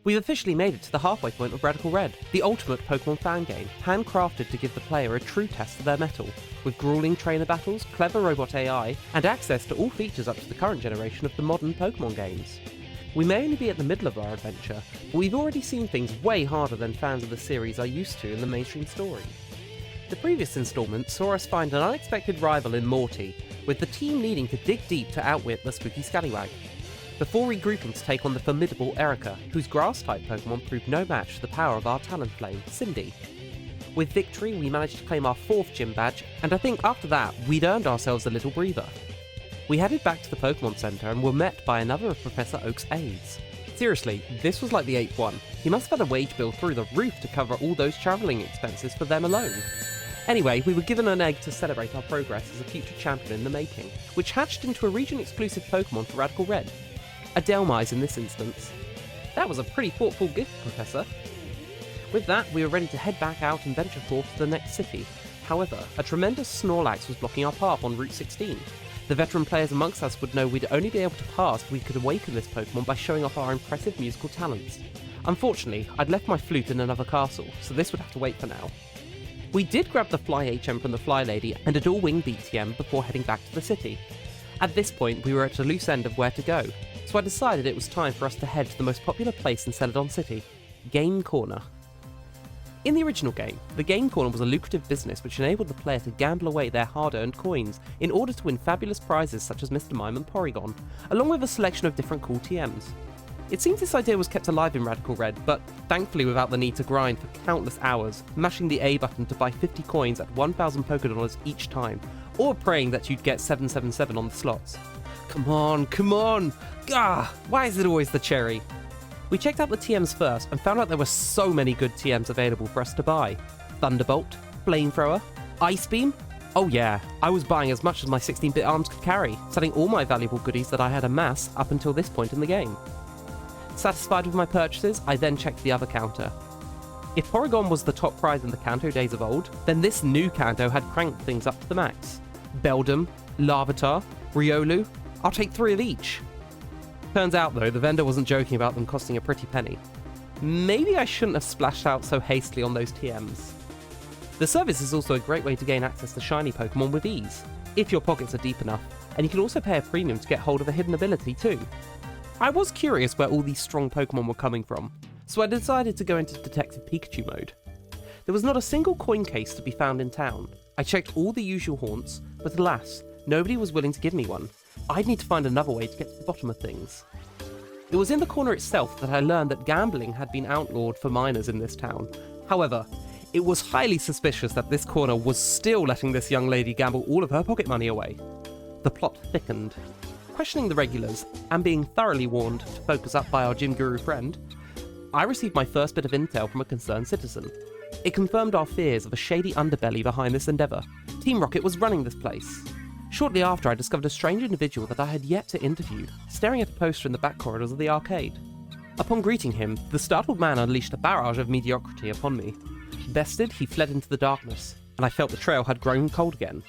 We've officially made it to the halfway point of Radical Red, the ultimate Pokemon fan game, handcrafted to give the player a true test of their mettle, with grueling trainer battles, clever robot AI, and access to all features up to the current generation of the modern Pokemon games. We may only be at the middle of our adventure, but we've already seen things way harder than fans of the series are used to in the mainstream story. The previous installment saw us find an unexpected rival in Morty, with the team needing to dig deep to outwit the spooky Scallywag, before regrouping to take on the formidable Erica, whose Grass-type Pokemon proved no match to the power of our Talonflame, Cindy. With victory, we managed to claim our 4th gym badge, and I think after that, we'd earned ourselves a little breather. We headed back to the Pokemon Center and were met by another of Professor Oak's aides. Seriously, this was like the 8th one. He must have had a wage bill through the roof to cover all those travelling expenses for them alone. Anyway, we were given an egg to celebrate our progress as a future champion in the making, which hatched into a region-exclusive Pokemon for Radical Red. A Delmise in this instance. That was a pretty thoughtful gift, Professor. With that, we were ready to head back out and venture forth to the next city. However, a tremendous Snorlax was blocking our path on Route 16. The veteran players amongst us would know we'd only be able to pass if we could awaken this Pokemon by showing off our impressive musical talents. Unfortunately, I'd left my flute in another castle, so this would have to wait for now. We did grab the Fly HM from the Fly Lady and a dual wing BTM before heading back to the city. At this point, we were at a loose end of where to go, so I decided it was time for us to head to the most popular place in Celadon City, Game Corner. In the original game, the Game Corner was a lucrative business which enabled the player to gamble away their hard-earned coins in order to win fabulous prizes such as Mr. Mime and Porygon, along with a selection of different cool TMs. It seems this idea was kept alive in Radical Red, but thankfully without the need to grind for countless hours, mashing the A button to buy 50 coins at 1,000 Pokédollars each time, or praying that you'd get 777 on the slots. Come on, come on! Gah! Why is it always the cherry? We checked out the TMs first and found out there were so many good TMs available for us to buy. Thunderbolt, Flamethrower, Ice Beam. Oh yeah, I was buying as much as my 16-bit arms could carry, selling all my valuable goodies that I had amassed up until this point in the game. Satisfied with my purchases, I then checked the other counter. If Porygon was the top prize in the Kanto days of old, then this new Kanto had cranked things up to the max. Beldum, Larvitar, Riolu, I'll take 3 of each. Turns out though, the vendor wasn't joking about them costing a pretty penny. Maybe I shouldn't have splashed out so hastily on those TMs. The service is also a great way to gain access to shiny Pokemon with ease, if your pockets are deep enough, and you can also pay a premium to get hold of a hidden ability too. I was curious where all these strong Pokemon were coming from, so I decided to go into Detective Pikachu mode. There was not a single coin case to be found in town. I checked all the usual haunts, but alas, nobody was willing to give me one. I'd need to find another way to get to the bottom of things. It was in the corner itself that I learned that gambling had been outlawed for minors in this town. However, it was highly suspicious that this corner was still letting this young lady gamble all of her pocket money away. The plot thickened. Questioning the regulars, and being thoroughly warned to focus up by our gym guru friend, I received my first bit of intel from a concerned citizen. It confirmed our fears of a shady underbelly behind this endeavour. Team Rocket was running this place. Shortly after, I discovered a strange individual that I had yet to interview, staring at a poster in the back corridors of the arcade. Upon greeting him, the startled man unleashed a barrage of mediocrity upon me. Bested, he fled into the darkness, and I felt the trail had grown cold again.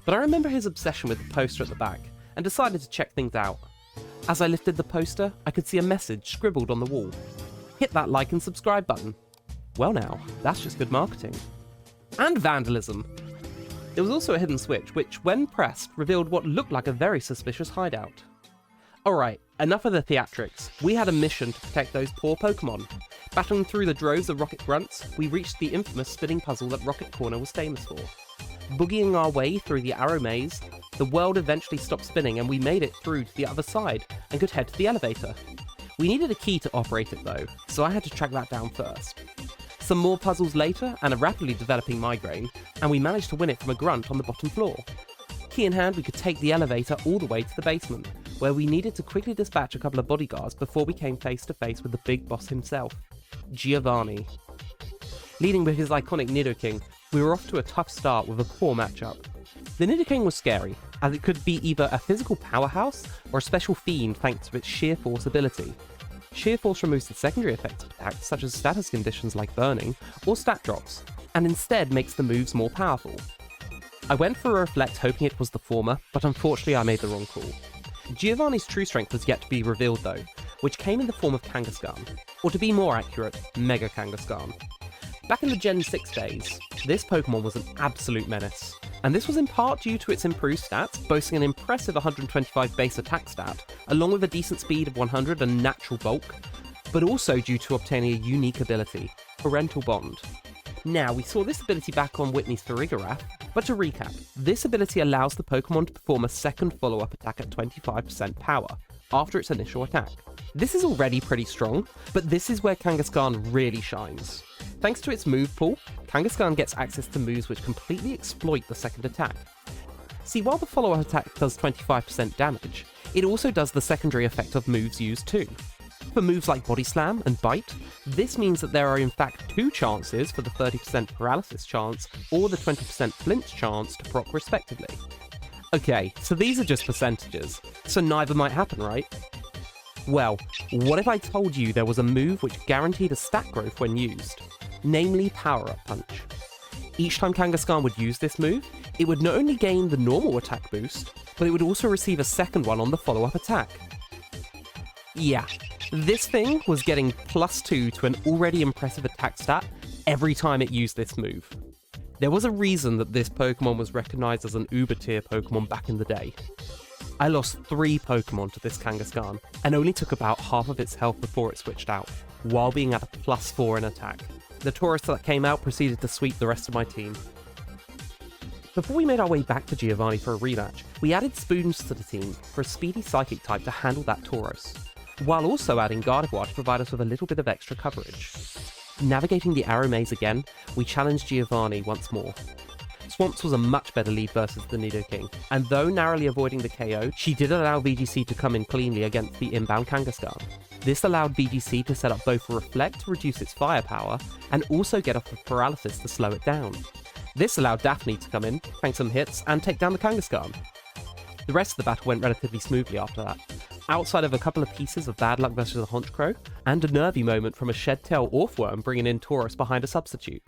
But I remember his obsession with the poster at the back, and decided to check things out. As I lifted the poster, I could see a message scribbled on the wall. Hit that like and subscribe button. Well now, that's just good marketing. And vandalism! There was also a hidden switch, which, when pressed, revealed what looked like a very suspicious hideout. Alright, enough of the theatrics. We had a mission to protect those poor Pokemon. Battling through the droves of Rocket Grunts, we reached the infamous spinning puzzle that Rocket Corner was famous for. Boogieing our way through the arrow maze, the world eventually stopped spinning and we made it through to the other side and could head to the elevator. We needed a key to operate it though, so I had to track that down first. Some more puzzles later, and a rapidly developing migraine, and we managed to win it from a grunt on the bottom floor. Key in hand, we could take the elevator all the way to the basement, where we needed to quickly dispatch a couple of bodyguards before we came face to face with the big boss himself, Giovanni. Leading with his iconic Nidoking, we were off to a tough start with a poor matchup. The Nidoking was scary, as it could be either a physical powerhouse or a special fiend thanks to its Sheer Force ability. Sheer Force removes the secondary effects of attacks such as status conditions like burning or stat drops, and instead makes the moves more powerful. I went for a Reflect hoping it was the former, but unfortunately I made the wrong call. Giovanni's true strength was yet to be revealed though, which came in the form of Kangaskhan, or to be more accurate, Mega Kangaskhan. Back in the Gen 6 days, this Pokemon was an absolute menace, and this was in part due to its improved stats, boasting an impressive 125 base attack stat, along with a decent speed of 100 and natural bulk, but also due to obtaining a unique ability, Parental Bond. Now, we saw this ability back on Whitney's Farigiraf, but to recap, this ability allows the Pokemon to perform a second follow-up attack at 25% power, after its initial attack. This is already pretty strong, but this is where Kangaskhan really shines. Thanks to its move pool, Kangaskhan gets access to moves which completely exploit the second attack. See, while the follow-up attack does 25% damage, it also does the secondary effect of moves used too. For moves like Body Slam and Bite, this means that there are in fact two chances for the 30% paralysis chance or the 20% flinch chance to proc respectively. Okay, so these are just percentages, so neither might happen, right? Well, what if I told you there was a move which guaranteed a stat growth when used? Namely Power Up Punch. Each time Kangaskhan would use this move, it would not only gain the normal attack boost, but it would also receive a second one on the follow-up attack. Yeah, this thing was getting +2 to an already impressive attack stat every time it used this move. There was a reason that this Pokemon was recognised as an Uber tier Pokemon back in the day. I lost 3 Pokemon to this Kangaskhan, and only took about half of its health before it switched out, while being at a +4 in attack. The Taurus that came out proceeded to sweep the rest of my team. Before we made our way back to Giovanni for a rematch, we added Spoons to the team for a speedy Psychic type to handle that Tauros, while also adding Gardevoir to provide us with a little bit of extra coverage. Navigating the Arrow Maze again, we challenged Giovanni once more. Swamps was a much better lead versus the Nidoking, and though narrowly avoiding the KO, she did allow VGC to come in cleanly against the inbound Kangaskhan. This allowed VGC to set up both a Reflect to reduce its firepower, and also get off of Paralysis to slow it down. This allowed Daphne to come in, tank some hits, and take down the Kangaskhan. The rest of the battle went relatively smoothly after that, outside of a couple of pieces of bad luck versus a Honchkrow, and a nervy moment from a Shed-Tail Orthworm bringing in Tauros behind a substitute.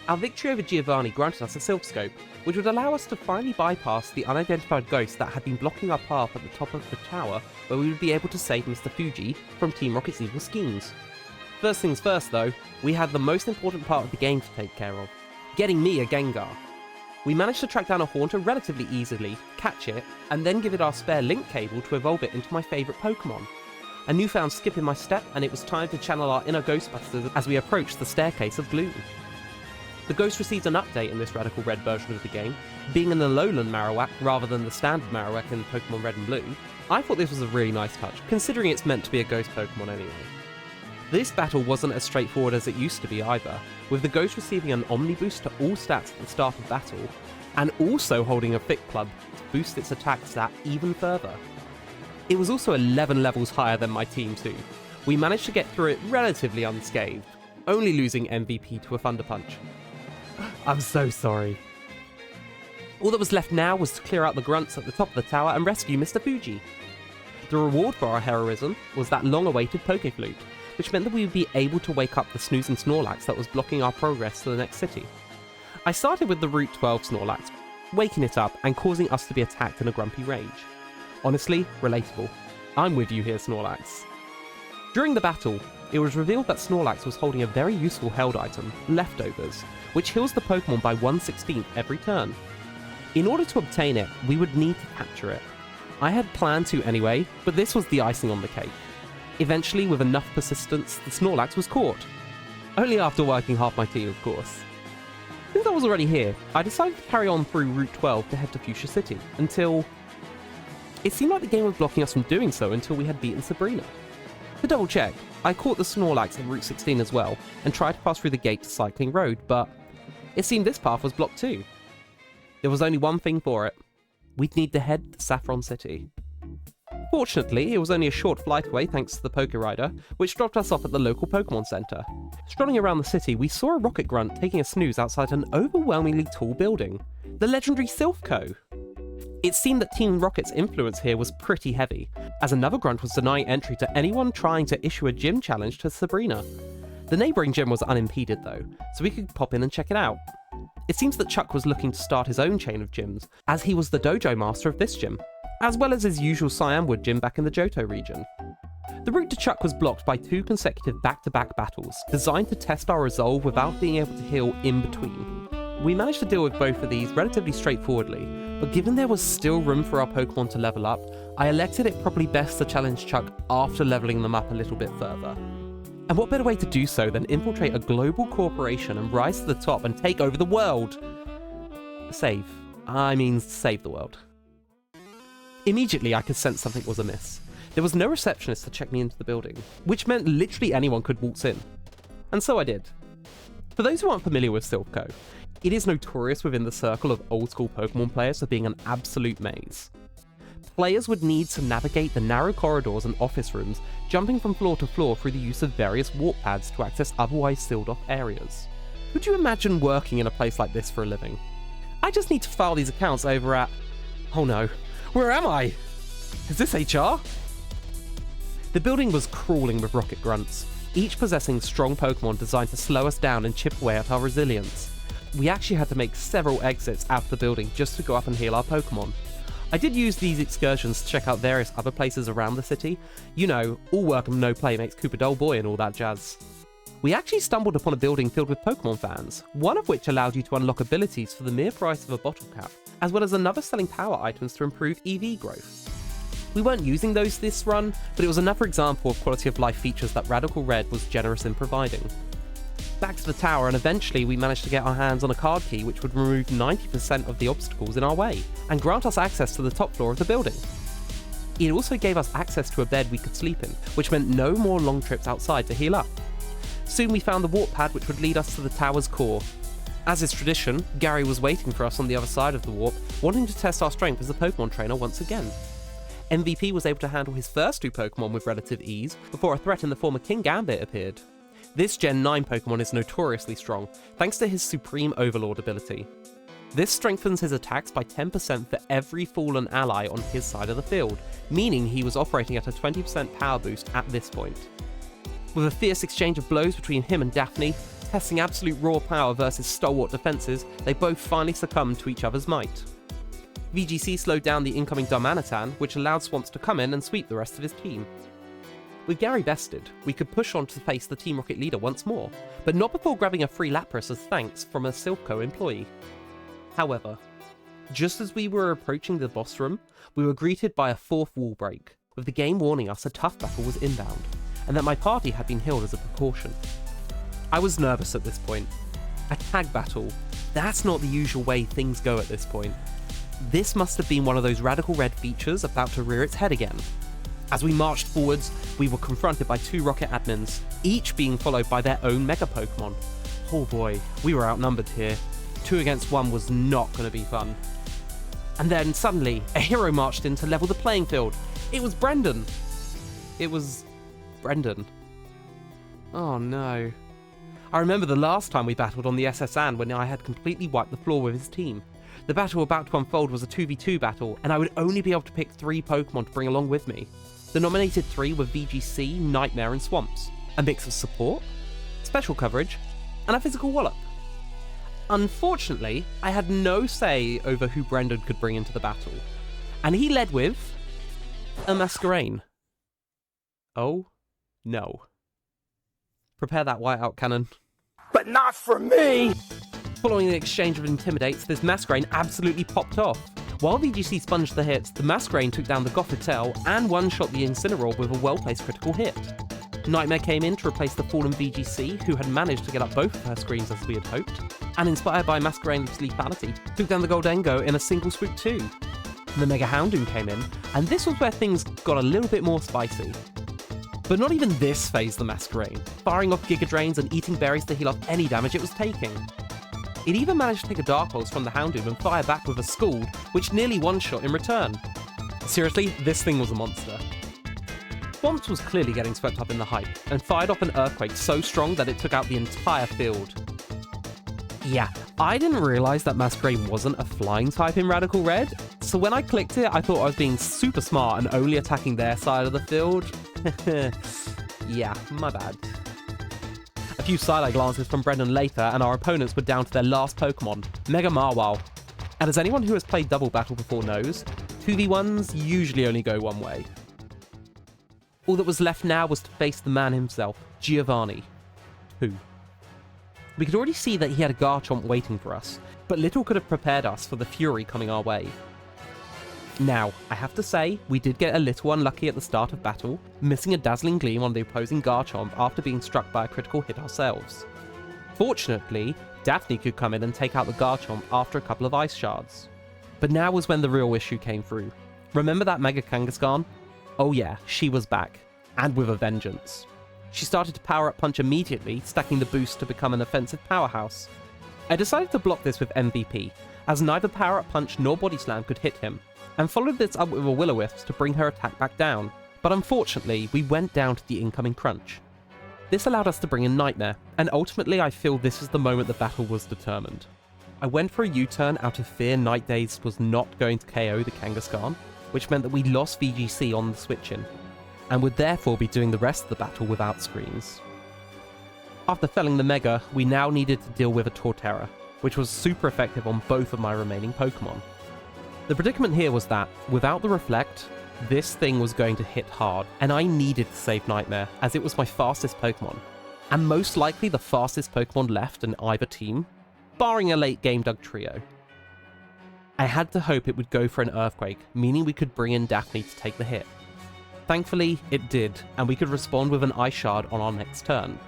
Our victory over Giovanni granted us a Silph Scope, which would allow us to finally bypass the unidentified ghost that had been blocking our path at the top of the tower, where we would be able to save Mr. Fuji from Team Rocket's evil schemes. First things first though, we had the most important part of the game to take care of, getting me a Gengar. We managed to track down a Haunter relatively easily, catch it, and then give it our spare link cable to evolve it into my favourite Pokemon. A newfound skip in my step, and it was time to channel our inner Ghostbusters as we approached the Staircase of Gloom. The Ghost received an update in this Radical Red version of the game, being an Alolan Marowak rather than the standard Marowak in Pokemon Red and Blue. I thought this was a really nice touch, considering it's meant to be a Ghost Pokemon anyway. This battle wasn't as straightforward as it used to be either, with the Ghost receiving an Omni boost to all stats at the start of battle, and also holding a Thick Club to boost its attack stat even further. It was also 11 levels higher than my team too. We managed to get through it relatively unscathed, only losing MVP to a Thunder Punch. I'm so sorry. All that was left now was to clear out the grunts at the top of the tower and rescue Mr. Fuji. The reward for our heroism was that long-awaited Pokeflute, which meant that we would be able to wake up the snoozing Snorlax that was blocking our progress to the next city. I started with the Route 12 Snorlax, waking it up and causing us to be attacked in a grumpy rage. Honestly, relatable. I'm with you here, Snorlax. During the battle, it was revealed that Snorlax was holding a very useful held item, Leftovers, which heals the Pokemon by 1/16 every turn. In order to obtain it, we would need to capture it. I had planned to anyway, but this was the icing on the cake. Eventually, with enough persistence, the Snorlax was caught. Only after working half my team, of course. Since I was already here, I decided to carry on through Route 12 to head to Fuchsia City, until... It seemed like the game was blocking us from doing so until we had beaten Sabrina. To double check, I caught the Snorlax at Route 16 as well, and tried to pass through the gate to Cycling Road, but it seemed this path was blocked too. There was only one thing for it. We'd need to head to Saffron City. Fortunately, it was only a short flight away thanks to the Poké Rider, which dropped us off at the local Pokemon Center. Strolling around the city, we saw a rocket grunt taking a snooze outside an overwhelmingly tall building, the legendary Silph Co. It seemed that Team Rocket's influence here was pretty heavy, as another grunt was denying entry to anyone trying to issue a gym challenge to Sabrina. The neighbouring gym was unimpeded though, so we could pop in and check it out. It seems that Chuck was looking to start his own chain of gyms, as he was the dojo master of this gym, as well as his usual Cyanwood gym back in the Johto region. The route to Chuck was blocked by 2 consecutive back-to-back battles, designed to test our resolve without being able to heal in between. We managed to deal with both of these relatively straightforwardly, but given there was still room for our Pokemon to level up, I elected it probably best to challenge Chuck after leveling them up a little bit further. And what better way to do so than infiltrate a global corporation and rise to the top and take over the world? Save the world. Immediately I could sense something was amiss. There was no receptionist to check me into the building, which meant literally anyone could waltz in. And so I did. For those who aren't familiar with Silph Co, it is notorious within the circle of old school Pokemon players for being an absolute maze. Players would need to navigate the narrow corridors and office rooms, jumping from floor to floor through the use of various warp pads to access otherwise sealed off areas. Could you imagine working in a place like this for a living? I just need to file these accounts over at... Oh no, where am I? Is this HR? The building was crawling with rocket grunts, each possessing strong Pokemon designed to slow us down and chip away at our resilience. We actually had to make several exits out of the building just to go up and heal our Pokemon. I did use these excursions to check out various other places around the city. You know, all work and no play makes Cooper dull boy and all that jazz. We actually stumbled upon a building filled with Pokemon fans, one of which allowed you to unlock abilities for the mere price of a bottle cap, as well as another selling power items to improve EV growth. We weren't using those this run, but it was another example of quality of life features that Radical Red was generous in providing. Back to the tower, and eventually we managed to get our hands on a card key which would remove 90% of the obstacles in our way, and grant us access to the top floor of the building. It also gave us access to a bed we could sleep in, which meant no more long trips outside to heal up. Soon we found the warp pad which would lead us to the tower's core. As is tradition, Gary was waiting for us on the other side of the warp, wanting to test our strength as a Pokemon trainer once again. MVP was able to handle his first 2 Pokemon with relative ease, before a threat in the form of King Gambit appeared. This Gen 9 Pokemon is notoriously strong, thanks to his Supreme Overlord ability. This strengthens his attacks by 10% for every fallen ally on his side of the field, meaning he was operating at a 20% power boost at this point. With a fierce exchange of blows between him and Daphne, testing absolute raw power versus stalwart defenses, they both finally succumbed to each other's might. VGC slowed down the incoming Darmanitan, which allowed Swamps to come in and sweep the rest of his team. With Gary bested, we could push on to face the Team Rocket leader once more, but not before grabbing a free Lapras as thanks from a Silph Co employee. However, just as we were approaching the boss room, we were greeted by a 4th wall break, with the game warning us a tough battle was inbound, and that my party had been healed as a precaution. I was nervous at this point. A tag battle, that's not the usual way things go at this point. This must have been one of those Radical Red features about to rear its head again. As we marched forwards, we were confronted by 2 Rocket admins, each being followed by their own Mega Pokemon. Oh boy, we were outnumbered here. 2 against 1 was not going to be fun. And then, suddenly, a hero marched in to level the playing field. It was Brendan. Oh no. I remember the last time we battled on the SS Anne when I had completely wiped the floor with his team. The battle about to unfold was a 2v2 battle, and I would only be able to pick 3 Pokemon to bring along with me. The nominated 3 were VGC, Nightmare and Swamps. A mix of support, special coverage, and a physical wallop. Unfortunately, I had no say over who Brendan could bring into the battle, and he led with a Masquerain. Oh no. Prepare that whiteout cannon. But not for me! Following the exchange of intimidates, this Masquerain absolutely popped off. While VGC sponged the hits, the Masquerain took down the Gothitelle and one-shot the Incineroar with a well-placed critical hit. Nightmare came in to replace the fallen VGC, who had managed to get up both of her screens as we had hoped, and inspired by Masquerain's lethality, took down the Goldengo in a single swoop too. The Mega Houndoom came in, and this was where things got a little bit more spicy. But not even this phased the Masquerain, firing off Giga Drains and eating berries to heal off any damage it was taking. It even managed to take a Dark Pulse from the Houndoom and fire back with a Scald, which nearly one-shot in return. Seriously, this thing was a monster. Swamps was clearly getting swept up in the hype, and fired off an Earthquake so strong that it took out the entire field. Yeah, I didn't realise that Masquerain wasn't a flying type in Radical Red, so when I clicked it, I thought I was being super smart and only attacking their side of the field. Yeah, my bad. A few side-eye glances from Brendan later, and our opponents were down to their last Pokemon, Mega Marwile. And as anyone who has played Double Battle before knows, 2v1s usually only go one way. All that was left now was to face the man himself, Giovanni. Who? We could already see that he had a Garchomp waiting for us, but little could have prepared us for the fury coming our way. Now, I have to say, we did get a little unlucky at the start of battle, missing a dazzling gleam on the opposing Garchomp after being struck by a critical hit ourselves. Fortunately, Daphne could come in and take out the Garchomp after a couple of ice shards. But now was when the real issue came through. Remember that Mega Kangaskhan? Oh yeah, she was back, and with a vengeance. She started to power up Punch immediately, stacking the boost to become an offensive powerhouse. I decided to block this with MVP, as neither Power Up Punch nor Body Slam could hit him, and followed this up with a Will-O-Wisp to bring her attack back down, but unfortunately we went down to the incoming crunch. This allowed us to bring in Nightmare, and ultimately I feel this is the moment the battle was determined. I went for a U-turn out of fear Night Daze was not going to KO the Kangaskhan, which meant that we lost VGC on the switch-in, and would therefore be doing the rest of the battle without screens. After felling the Mega, we now needed to deal with a Torterra, which was super effective on both of my remaining Pokemon. The predicament here was that, without the Reflect, this thing was going to hit hard, and I needed to save Nightmare, as it was my fastest Pokemon, and most likely the fastest Pokemon left in either team, barring a late game Dugtrio. I had to hope it would go for an Earthquake, meaning we could bring in Daphne to take the hit. Thankfully, it did, and we could respond with an Ice Shard on our next turn.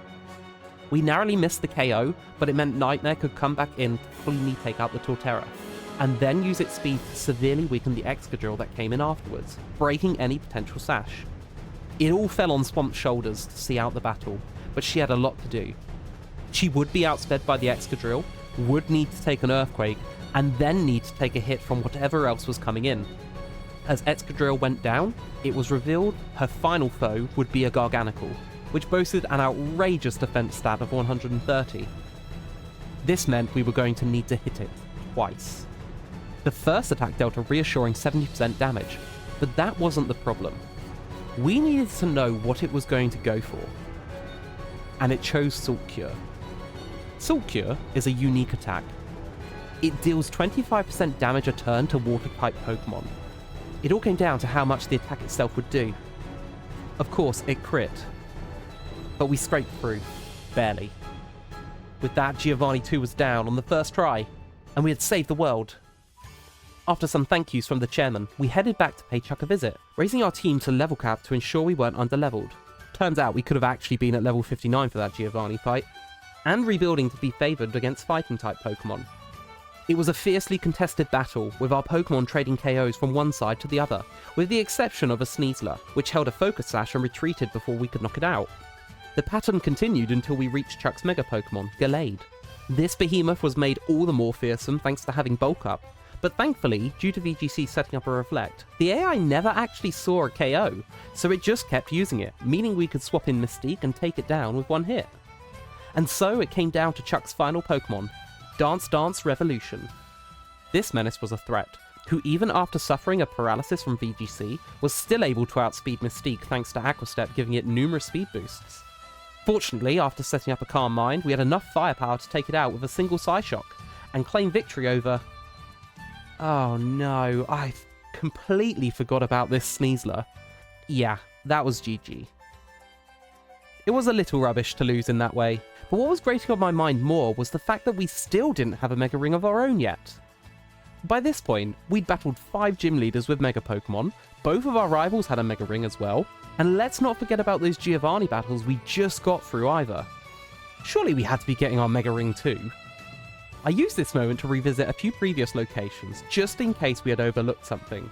We narrowly missed the KO, but it meant Nightmare could come back in to cleanly take out the Torterra, and then use its speed to severely weaken the Excadrill that came in afterwards, breaking any potential sash. It all fell on Swamp's shoulders to see out the battle, but she had a lot to do. She would be outsped by the Excadrill, would need to take an Earthquake, and then need to take a hit from whatever else was coming in. As Excadrill went down, it was revealed her final foe would be a Garganical, which boasted an outrageous defense stat of 130. This meant we were going to need to hit it twice. The first attack dealt a reassuring 70% damage, but that wasn't the problem. We needed to know what it was going to go for, and it chose Silph Cure. Silph Cure is a unique attack. It deals 25% damage a turn to water-type Pokemon. It all came down to how much the attack itself would do. Of course, it crit, but we scraped through, barely. With that, Giovanni 2 was down on the first try, and we had saved the world. After some thank yous from the chairman, we headed back to pay Chuck a visit, raising our team to level cap to ensure we weren't underleveled. Turns out we could have actually been at level 59 for that Giovanni fight, and rebuilding to be favoured against fighting-type Pokemon. It was a fiercely contested battle, with our Pokemon trading KOs from one side to the other, with the exception of a Sneasler, which held a Focus Sash and retreated before we could knock it out. The pattern continued until we reached Chuck's Mega Pokemon, Gallade. This behemoth was made all the more fearsome thanks to having Bulk Up, but thankfully, due to VGC setting up a Reflect, the AI never actually saw a KO, so it just kept using it, meaning we could swap in Mystique and take it down with one hit. And so it came down to Chuck's final Pokemon, Dance Dance Revolution. This menace was a threat, who even after suffering a paralysis from VGC, was still able to outspeed Mystique thanks to Aqua Step giving it numerous speed boosts. Fortunately, after setting up a Calm Mind, we had enough firepower to take it out with a single Psyshock, and claim victory over... Oh no, I completely forgot about this Sneasler. Yeah, that was GG. It was a little rubbish to lose in that way, but what was grating on my mind more was the fact that we still didn't have a Mega Ring of our own yet. By this point, we'd battled 5 gym leaders with Mega Pokemon, both of our rivals had a Mega Ring as well, and let's not forget about those Giovanni battles we just got through either. Surely we had to be getting our Mega Ring too. I used this moment to revisit a few previous locations, just in case we had overlooked something.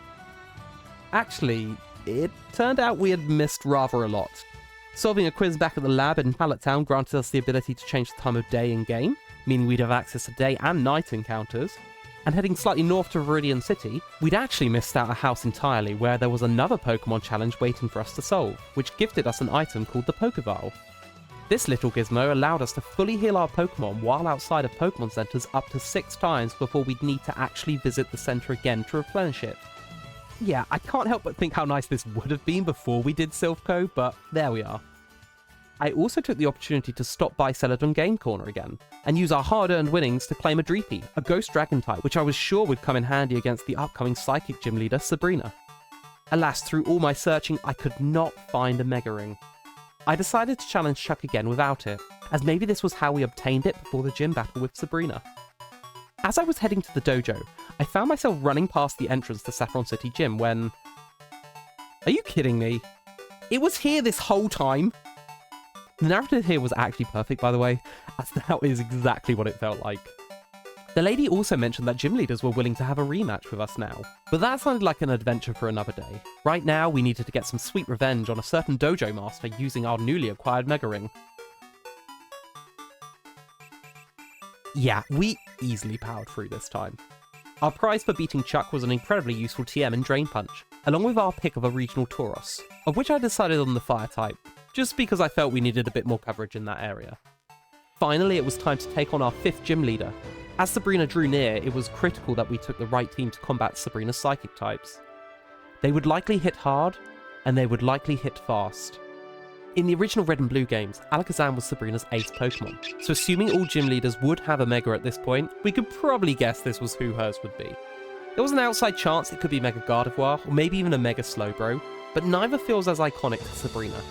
Actually, it turned out we had missed rather a lot. Solving a quiz back at the lab in Pallet Town granted us the ability to change the time of day in-game, meaning we'd have access to day and night encounters. And heading slightly north to Viridian City, we'd actually missed out a house entirely where there was another Pokemon challenge waiting for us to solve, which gifted us an item called the Pokeball. This little gizmo allowed us to fully heal our Pokemon while outside of Pokemon Centers up to 6 times before we'd need to actually visit the center again to replenish it. Yeah, I can't help but think how nice this would have been before we did Silph Co, but there we are. I also took the opportunity to stop by Celadon Game Corner again, and use our hard-earned winnings to claim a Dreepy, a Ghost Dragon type, which I was sure would come in handy against the upcoming Psychic Gym leader, Sabrina. Alas, through all my searching, I could not find a Mega Ring. I decided to challenge Chuck again without it, as maybe this was how we obtained it before the gym battle with Sabrina. As I was heading to the dojo, I found myself running past the entrance to Saffron City Gym when... Are you kidding me? It was here this whole time? The narrative here was actually perfect, by the way, as that is exactly what it felt like. The lady also mentioned that gym leaders were willing to have a rematch with us now, but that sounded like an adventure for another day. Right now, we needed to get some sweet revenge on a certain dojo master using our newly acquired Mega Ring. Yeah, we easily powered through this time. Our prize for beating Chuck was an incredibly useful TM in Drain Punch, along with our pick of a regional Tauros, of which I decided on the Fire type, just because I felt we needed a bit more coverage in that area. Finally, it was time to take on our 5th gym leader. As Sabrina drew near, it was critical that we took the right team to combat Sabrina's psychic types. They would likely hit hard, and they would likely hit fast. In the original Red and Blue games, Alakazam was Sabrina's ace Pokemon, so assuming all gym leaders would have a Mega at this point, we could probably guess this was who hers would be. There was an outside chance it could be Mega Gardevoir, or maybe even a Mega Slowbro, but neither feels as iconic to Sabrina.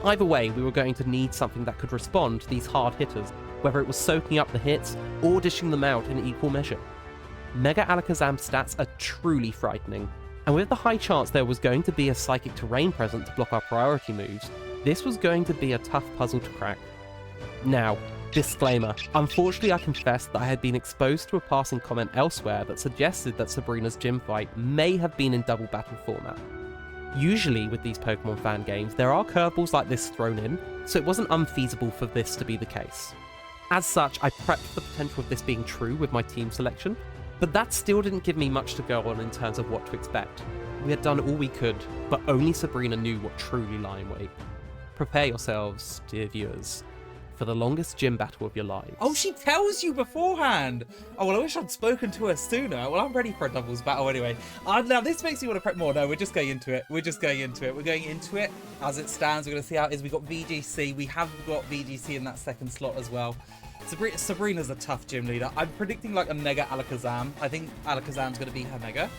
Either way, we were going to need something that could respond to these hard hitters, whether it was soaking up the hits or dishing them out in equal measure. Mega Alakazam's stats are truly frightening, and with the high chance there was going to be a Psychic Terrain present to block our priority moves, this was going to be a tough puzzle to crack. Now, disclaimer, unfortunately I confess that I had been exposed to a passing comment elsewhere that suggested that Sabrina's gym fight may have been in double battle format. Usually with these Pokemon fan games, there are curveballs like this thrown in, so it wasn't unfeasible for this to be the case. As such, I prepped for the potential of this being true with my team selection, but that still didn't give me much to go on in terms of what to expect. We had done all we could, but only Sabrina knew what truly lay in wait. Prepare yourselves, dear viewers, for the longest gym battle of your lives. Oh, she tells you beforehand. Oh, well, I wish I'd spoken to her sooner. Well, I'm ready for a doubles battle anyway. Now, this makes me want to prep more. No, we're just going into it. We're going into it as it stands. We're going to see how it is. We've got VGC. We have got VGC in that second slot as well. Sabrina's a tough gym leader. I'm predicting like a Mega Alakazam. I think Alakazam's going to be her Mega.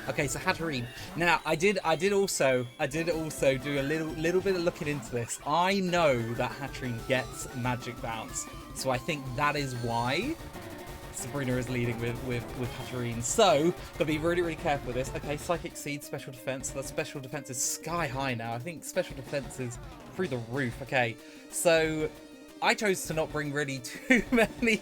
Okay, so Hatterene. Now, I did also do a little bit of looking into this. I know that Hatterene gets Magic Bounce, so I think that is why Sabrina is leading with Hatterene. So, gotta be really, really careful with this. Okay, Psychic Seed, Special Defense. So that Special Defense is sky high now. I think Special Defense is through the roof. Okay, so I chose to not bring really too many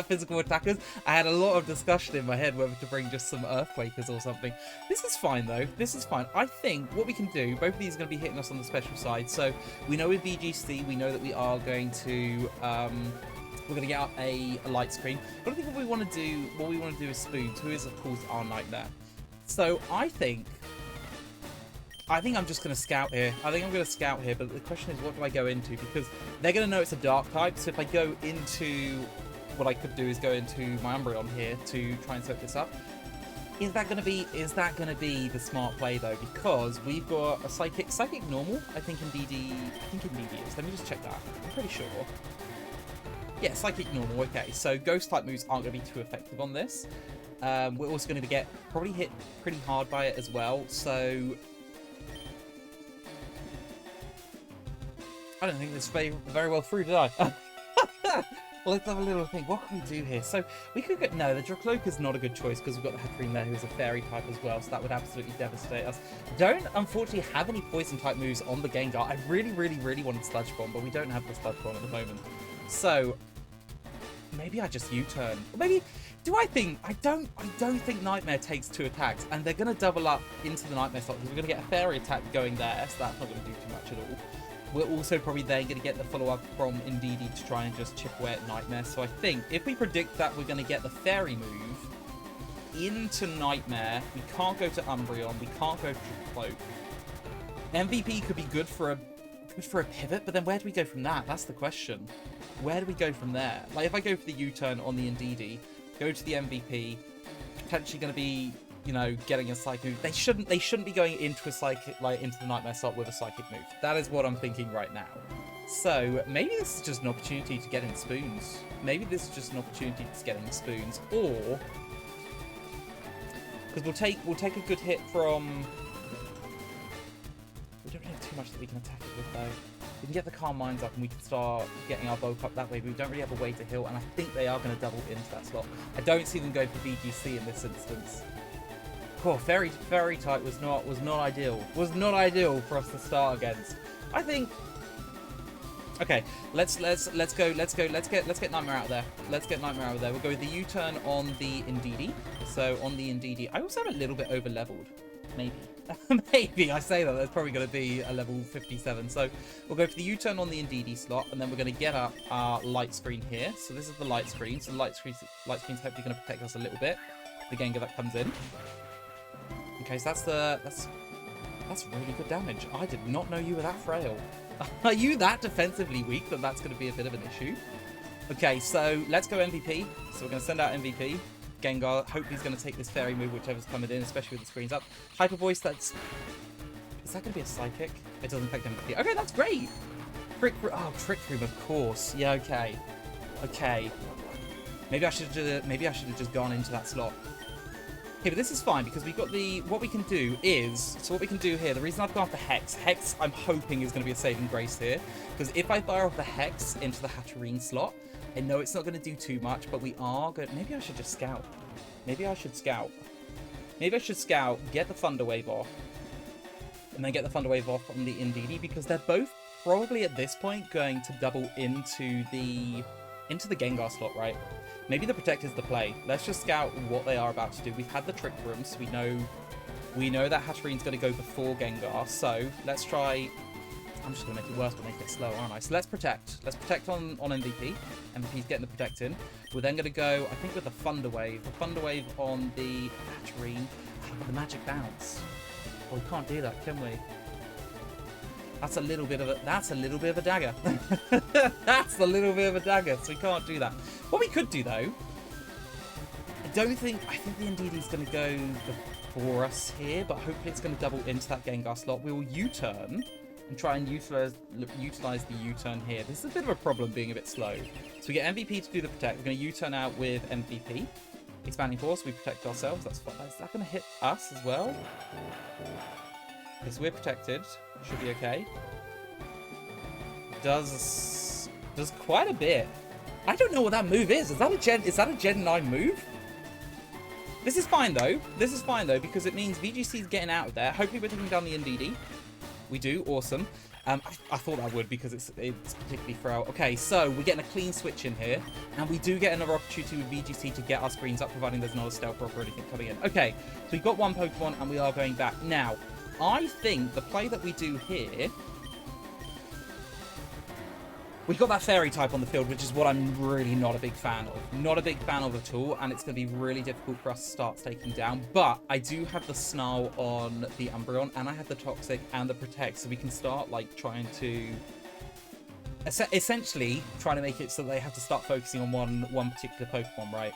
physical attackers. I had a lot of discussion in my head whether to bring just some Earthquakers or something. This is fine though. This is fine. I think what we can do, both of these are going to be hitting us on the special side. So we know with VGC, we know that we are going to we're going to get out a light screen. But I think what we want to do is Spoons, who is of course our Nightmare. So I think I'm just going to scout here. But the question is, what do I go into? Because they're going to know it's a dark type, so if I go into... What I could do is go into my Umbreon here to try and soak this up. Is that going to be the smart play, though? Because we've got a Psychic Normal, I think in DD is. Let me just check that. I'm pretty sure. Yeah, Psychic Normal, okay. So Ghost-type moves aren't going to be too effective on this. We're also going to probably hit pretty hard by it as well, so... I don't think this is very well through, did I? Well, let's have a little think. What can we do here? So we could get... No, the Dracloak is not a good choice because we've got the Hatterene there who is a fairy type as well, so that would absolutely devastate us. Don't, unfortunately, have any poison type moves on the Gengar. I really, really, really wanted Sludge Bomb, but we don't have the Sludge Bomb at the moment. So maybe I just U-turn. Or maybe... I don't think Nightmare takes 2 attacks, and they're going to double up into the Nightmare slot because we're going to get a fairy attack going there, so that's not going to do too much at all. We're also probably then going to get the follow-up from Indeedee to try and just chip away at Nightmare. So I think if we predict that we're going to get the Fairy move into Nightmare, we can't go to Umbreon, we can't go to Cloak. MVP could be good for a pivot, but then where do we go from that? That's the question. Where do we go from there? Like if I go for the U-turn on the Indeedee, go to the MVP, potentially going to be, you know, getting a psychic move. They shouldn't be going into a psychic, like into the Nightmare slot with a psychic move. That is what I'm thinking right now. So maybe this is just an opportunity to get in Spoons. Maybe this is just an opportunity to get in Spoons, or because we'll take a good hit from don't really have too much that we can attack it with, though. We can get the Calm Minds up and we can start getting our bulk up that way, but we don't really have a way to heal, and I think they are going to double into that slot. I don't see them going for VGC in this instance. Oh, very tight was not ideal. Was not ideal for us to start against. I think. Okay, let's get Nightmare out of there. Let's get Nightmare out of there. We'll go with the U-turn on the Indeedee. So on the Indeedee, I also have a little bit over leveled. Maybe. Maybe, I say that, there's probably going to be a level 57. So we'll go for the U-turn on the Indeedee slot, and then we're going to get up our light screen here. So this is the light screen. So the light screen's hopefully going to protect us a little bit. The Gengar that comes in. Okay, so that's really good damage. I did not know you were that frail. Are you that defensively weak that that's going to be a bit of an issue? Okay, so let's go MVP. So we're going to send out MVP. Gengar, hopefully he's going to take this fairy move, whichever's coming in, especially with the screens up. Hyper Voice, is that going to be a Psychic? It doesn't affect MVP. Okay, that's great! Trick Room, of course. Yeah, okay. Okay. Maybe I should have just gone into that slot. Okay, but this is fine because we've got what we can do here, the reason I've gone for Hex I'm hoping is going to be a saving grace here, because if I fire off the Hex into the Hatterene slot, I know it's not going to do too much, but we are good. Maybe I should just scout. Maybe I should scout, get the Thunder Wave off, and then get the Thunder Wave off on the Indeedee, because they're both probably at this point going to double into the Gengar slot, right? Maybe the Protect is the play. Let's just scout what they are about to do. We've had the Trick Room, so we know that Hatterene's going to go before Gengar. So let's try. I'm just going to make it worse, but make it slower, aren't I? So let's Protect. Let's Protect on MVP. MVP's getting the Protect in. We're then going to go, I think, with the Thunder Wave. The Thunder Wave on the Hatterene. With the Magic Bounce. Well, we can't do that, can we? That's a little bit of a dagger. That's a little bit of a dagger, so we can't do that. What we could do, though, I think the Indeedee's going to go before us here, but hopefully it's going to double into that Gengar slot. We will U-turn and try and utilize the U-turn here. This is a bit of a problem being a bit slow. So we get MVP to do the Protect. We're going to U-turn out with MVP. Expanding Force, we protect ourselves. That's fine. Is that going to hit us as well? Okay, so we're protected. Should be okay. Does quite a bit. I don't know what that move is. Is that a Gen 9 move? This is fine though. Because it means VGC's getting out of there. Hopefully we're taking down the Indeedee. We do. Awesome. I thought I would because it's particularly frail. Okay, so we're getting a clean switch in here, and we do get another opportunity with VGC to get our screens up, providing there's not a Stealth Rock or anything coming in. Okay, so we've got one Pokemon and we are going back. Now, I think the play that we do here, we've got that Fairy type on the field, which is what I'm really not a big fan of. Not a big fan of at all, and it's going to be really difficult for us to start taking down. But I do have the Snarl on the Umbreon, and I have the Toxic and the Protect, so we can start, like, trying to... essentially, trying to make it so they have to start focusing on one particular Pokemon, right?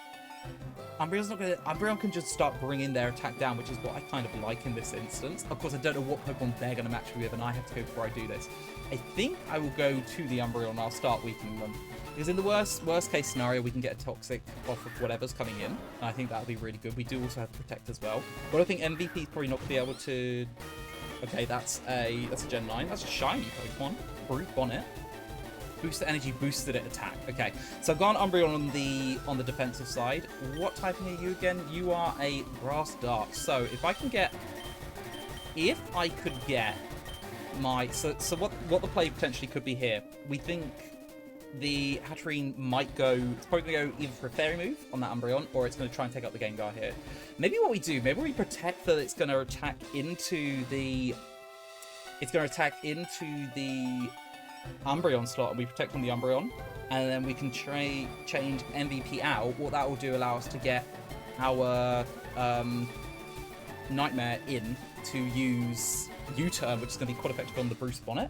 Umbreon can just start bringing their attack down, which is what I kind of like in this instance. Of course, I don't know what Pokemon they're going to match me with, and I have to go before I do this. I think I will go to the Umbreon and I'll start weakening them. Because in the worst case scenario, we can get a Toxic off of whatever's coming in. And I think that'll be really good. We do also have Protect as well. But I think MVP's probably not going to be able to... Okay, that's a Gen 9. That's a shiny Pokemon. Brute Bonnet. Boost the energy, boosted it attack. Okay, so I've gone Umbreon on the defensive side. What typing are you again? You are a Grass Dark. So if I could get my so what the play potentially could be here. We think the Hatterene might go. It's probably going to go either for a Fairy move on that Umbreon, or it's going to try and take out the Gengar here. Maybe what we do, maybe we protect that it's going to attack into the. It's going to attack into the Umbreon slot, and we protect on the Umbreon, and then we can change MVP out. What that will do, allow us to get our Nightmare in to use U-turn, which is going to be quite effective on the Bruce Bonnet.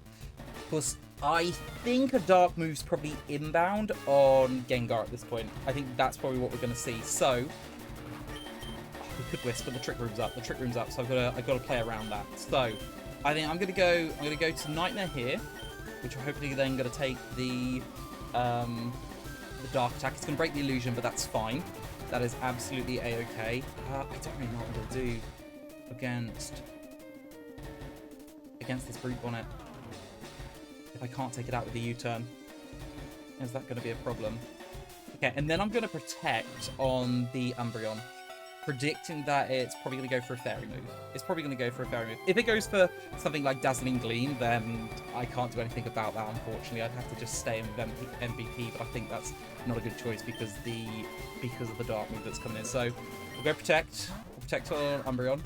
Plus, I think a Dark move's probably inbound on Gengar at this point. I think that's probably what we're going to see. So we could Wisp, but the Trick Room's up. So I've got to play around that. So I think I'm going to go to Nightmare here, which are hopefully then going to take the Dark attack. It's going to break the illusion, but that's fine. That is absolutely a-okay. I don't really know what I'm going to do against against this Brute Bonnet. If I can't take it out with the U-turn. Is that going to be a problem? Okay, and then I'm going to protect on the Umbreon, predicting that it's probably going to go for a Fairy move. It's probably going to go for a Fairy move. If it goes for something like Dazzling Gleam, then I can't do anything about that, unfortunately. I'd have to just stay in MVP, but I think that's not a good choice because of the Dark move that's coming in. So we'll go Protect. We'll Protect on Umbreon.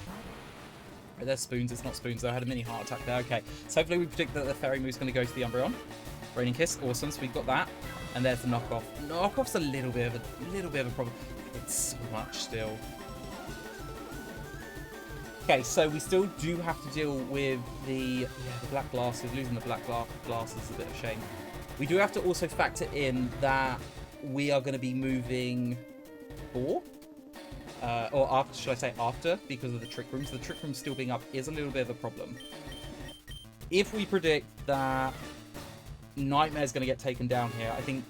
Right, there's Spoons. It's not Spoons, though. I had a mini heart attack there. Okay, so hopefully we predict that the Fairy move is going to go to the Umbreon. Raining Kiss, awesome. So we've got that. And there's the knockoff. Knockoff's a little bit of a problem. It's so much still. Okay, so we still do have to deal with the black glasses. Losing the black glasses is a bit of a shame. We do have to also factor in that we are going to be moving 4. Or after, should I say after, because of the Trick Room. So the Trick Room still being up is a little bit of a problem. If we predict that Nightmare's going to get taken down here, I think,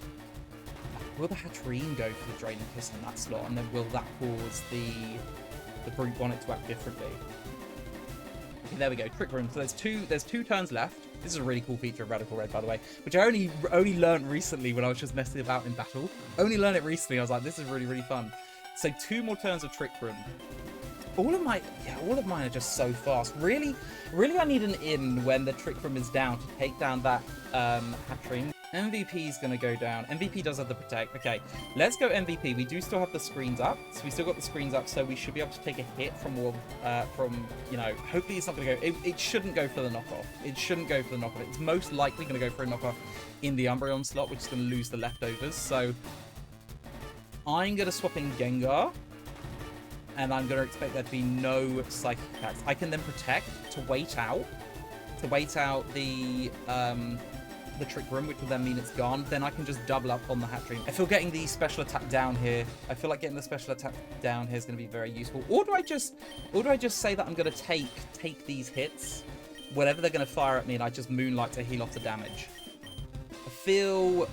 will the Hatterene go for the Draining Kiss in that slot, and then will that cause the Brute Bonnet to act differently? Okay, there we go, Trick Room. So there's two turns left. This is a really cool feature of Radical Red, by the way, which I only learned recently when I was just messing about in battle. Only learned it recently. I was like, this is really, really fun. So 2 more turns of Trick Room. All of mine are just so fast. Really, I need an in when the Trick Room is down to take down that Hatterene. MVP is going to go down. MVP does have the Protect. Okay, let's go MVP. We do still have the screens up. So we still got the screens up, so we should be able to take a hit from, you know, hopefully it's not going to go. It shouldn't go for the knockoff. It shouldn't go for the knockoff. It's most likely going to go for a knockoff in the Umbreon slot, which is going to lose the leftovers. So I'm going to swap in Gengar. And I'm going to expect there to be no psychic attacks. I can then protect to wait out the Trick Room, which will then mean it's gone. Then I can just double up on the Hatterene. I feel getting the special attack down here. I feel like getting the special attack down here is going to be very useful. Or do I just say that I'm going to take these hits, whatever they're going to fire at me, and I just Moonlight to heal off the damage? I feel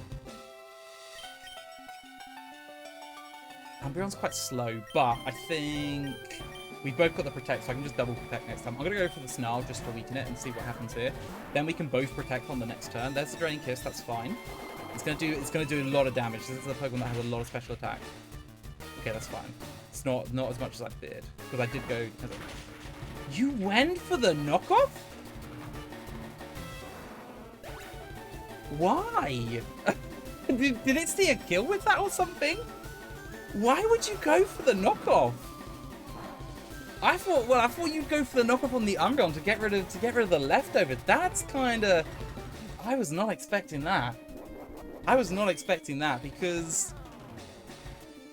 Umbreon's quite slow, but I think we've both got the Protect, so I can just double Protect next time. I'm going to go for the Snarl just to weaken it and see what happens here. Then we can both Protect on the next turn. There's the Draining Kiss, that's fine. It's going to do a lot of damage. This is a Pokemon that has a lot of special attack. Okay, that's fine. It's not as much as I feared, because I did go... You went for the knockoff? Why? Did it see a kill with that or something? Why would you go for the knockoff? I thought you'd go for the knockoff on the Umbreon to get rid of the leftover. That's kind of... I was not expecting that. I was not expecting that because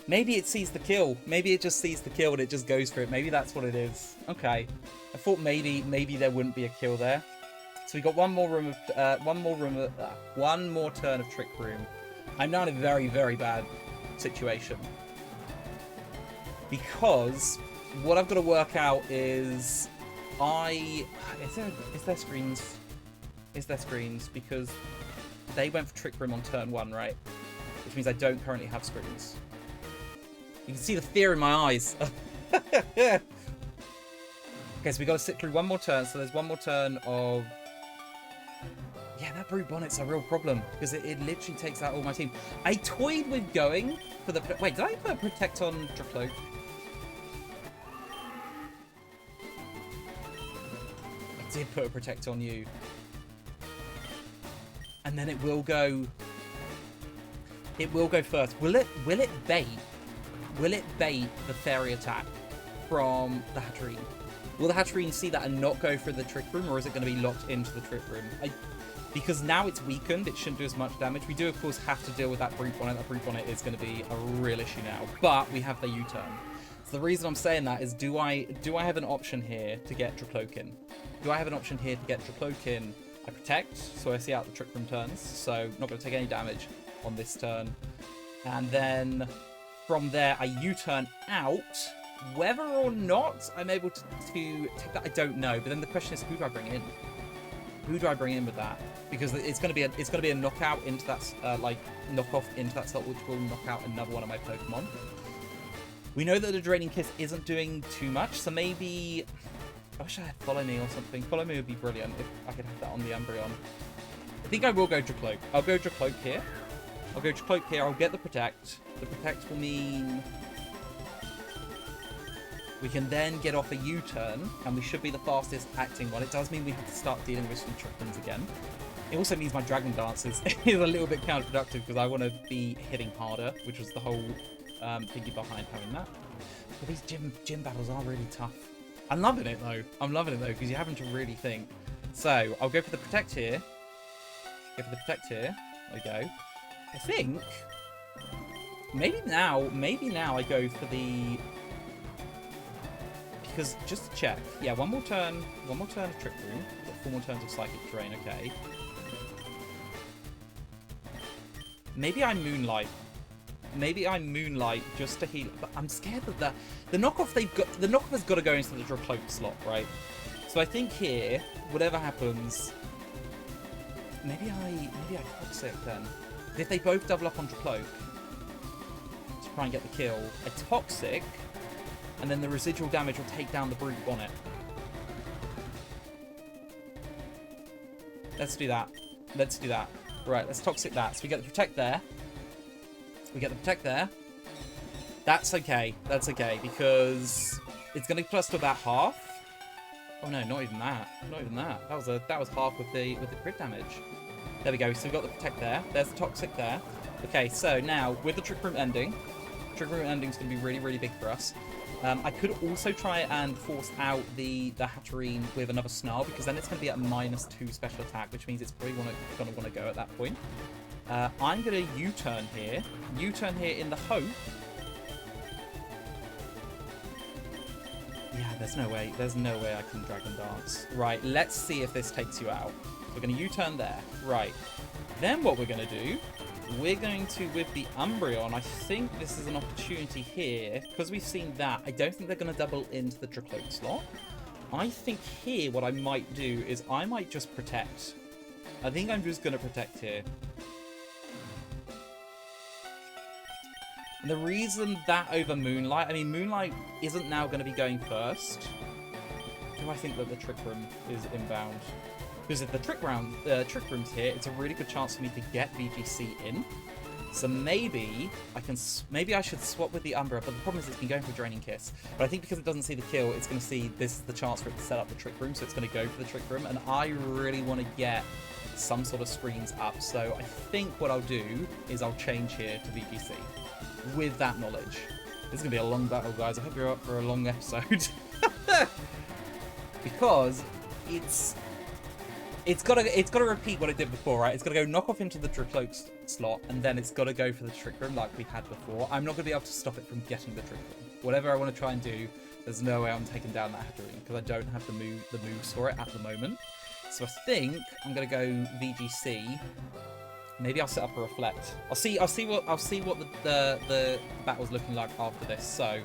maybe it sees the kill. Maybe it just sees the kill and it just goes for it. Maybe that's what it is. Okay. I thought maybe there wouldn't be a kill there. So we got one more turn of Trick Room. I'm now in a very, very bad situation. Because what I've got to work out is is there screens? Is there screens? Because they went for Trick Room on turn 1, right? Which means I don't currently have screens. You can see the fear in my eyes. Okay, so we got to sit through one more turn. So there's one more turn of... Yeah, that Brute Bonnet's a real problem because it literally takes out all my team. I toyed with going for the... Wait, did I put a Protect on Dracloak? I did put a Protect on you. And then it will go... It will go first. Will it bait? Will it bait the Fairy attack from the Hatterene? Will the Hatterene see that and not go for the Trick Room, or is it going to be locked into the Trick Room? Because now it's weakened, it shouldn't do as much damage. We do, of course, have to deal with that Brute Bonnet. That Brute Bonnet is going to be a real issue now. But we have the U-turn. So the reason I'm saying that is, do I have an option here to get Dracloak in? Do I have an option here to get Dracloak in? I Protect, so I see out the Trick Room turns. So not going to take any damage on this turn. And then from there, I U-turn out. Whether or not I'm able to take that, I don't know. But then the question is, who do I bring in? Who do I bring in with that? Because it's going to be a knockout into that knockoff into that slot, which will knock out another one of my Pokemon. We know that the Draining Kiss isn't doing too much, so maybe I wish I had Follow Me or something. Follow Me would be brilliant if I could have that on the Umbreon. I think I will go Dracloak. I'll go Dracloak here. I'll get the Protect. The Protect will mean we can then get off a U-turn, and we should be the fastest acting one. It does mean we have to start dealing with some Trick Rooms again. It also means my Dragon Dance is a little bit counterproductive because I want to be hitting harder, which was the whole thinking behind having that. But these gym battles are really tough. I'm loving it though. Because you're having to really think. So I'll go for the Protect here. There we go. I think maybe now I go for the, because just to check, yeah, one more turn of Trick Room, got 4 more turns of Psychic Terrain. Okay. Maybe I Moonlight just to heal, but I'm scared that the knockoff the knockoff has got to go into the Dracloak slot, right? So I think here, whatever happens, maybe I Toxic then. If they both double up on Dracloak to try and get the kill, I Toxic, and then the residual damage will take down the Brute Bonnet. Let's do that. Right, let's Toxic that. So we get the Protect there. That's okay, because it's going to plus to about half. Oh no, not even that. That was half with the crit damage. There we go. So we've got the Protect there. There's the Toxic there. Okay, so now with the Trick Room ending, is going to be really, really big for us. I could also try and force out the Hatterene with another Snarl, because then it's going to be at a -2 special attack, which means it's probably going to want to go at that point. I'm going to U-turn here in the hope. Yeah, there's no way I can Dragon Dance. Right, let's see if this takes you out. We're going to U-turn there. Right. Then what we're going to do, we're going to, with the Umbreon, I think this is an opportunity here. Because we've seen that, I don't think they're going to double into the Dracloak slot. I think here what I might do is I might just Protect. I think I'm just going to Protect here. And the reason that over Moonlight, I mean, Moonlight isn't now going to be going first. Do I think that the Trick Room is inbound? Because if the Trick Room's here, it's a really good chance for me to get VGC in. So maybe I should swap with the Umbra, but the problem is it's been going for Draining Kiss. But I think because it doesn't see the kill, it's going to see this is the chance for it to set up the Trick Room, so it's going to go for the Trick Room. And I really want to get some sort of screens up. So I think what I'll do is I'll change here to VGC. With that knowledge. This is going to be a long battle, guys. I hope you're up for a long episode. Because it's got to repeat what it did before, right? It's got to go knock off into the Dracloak slot, and then it's got to go for the Trick Room like we had before. I'm not going to be able to stop it from getting the Trick Room. Whatever I want to try and do, there's no way I'm taking down that Hatterene, because I don't have the moves for it at the moment. So I think I'm going to go VGC. Maybe I'll set up a Reflect. I'll see what the battle's looking like after this. So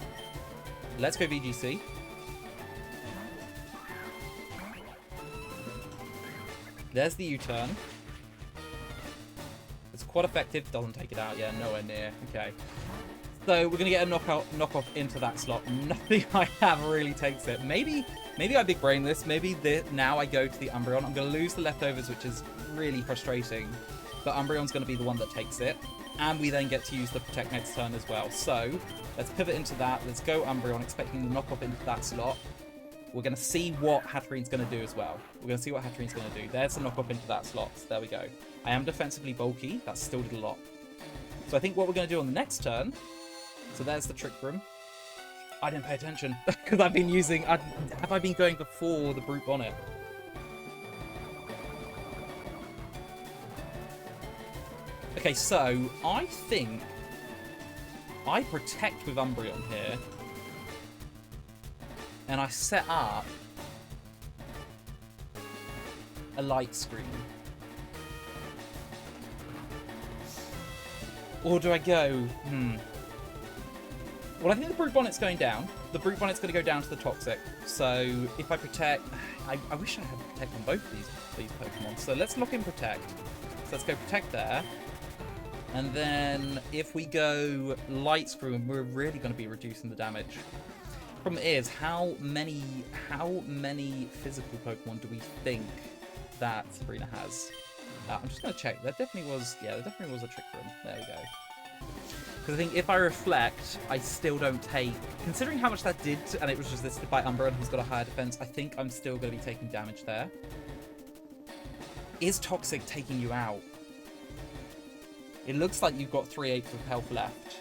let's go VGC. There's the U-turn. It's quite effective. Doesn't take it out. Yeah, nowhere near. Okay. So we're gonna get a knockoff into that slot. Nothing I have really takes it. Maybe I big brain this. Maybe now I go to the Umbreon. I'm gonna lose the leftovers, which is really frustrating. But Umbreon's going to be the one that takes it. And we then get to use the Protect next turn as well. So, let's pivot into that. Let's go Umbreon, expecting the knockoff into that slot. We're going to see what Hatterene's going to do as well. There's the knockoff into that slot. So there we go. I am defensively bulky. That still did a lot. So I think what we're going to do on the next turn... So there's the Trick Room. I didn't pay attention. Because I've been using... Have I been going before the Brute Bonnet? Okay, so I think I Protect with Umbreon here, and I set up a Light Screen. Or do I go, Well, I think the Brute Bonnet's going down. The Brute Bonnet's going to go down to the Toxic. So if I Protect... I wish I had Protect on both of these Pokemon. So let's lock in Protect. So let's go Protect there. And then if we go Light Screw, we're really going to be reducing the damage. Problem is, how many physical Pokemon do we think that Sabrina has? I'm just gonna check. There definitely was a Trick Room. There we go. Because I think if I reflect, I still don't take... Considering how much that did, and it was resisted by Umbreon, who's got a higher defense, I think I'm still going to be taking damage there. Is Toxic taking you out? It looks like you've got 3/8 of health left.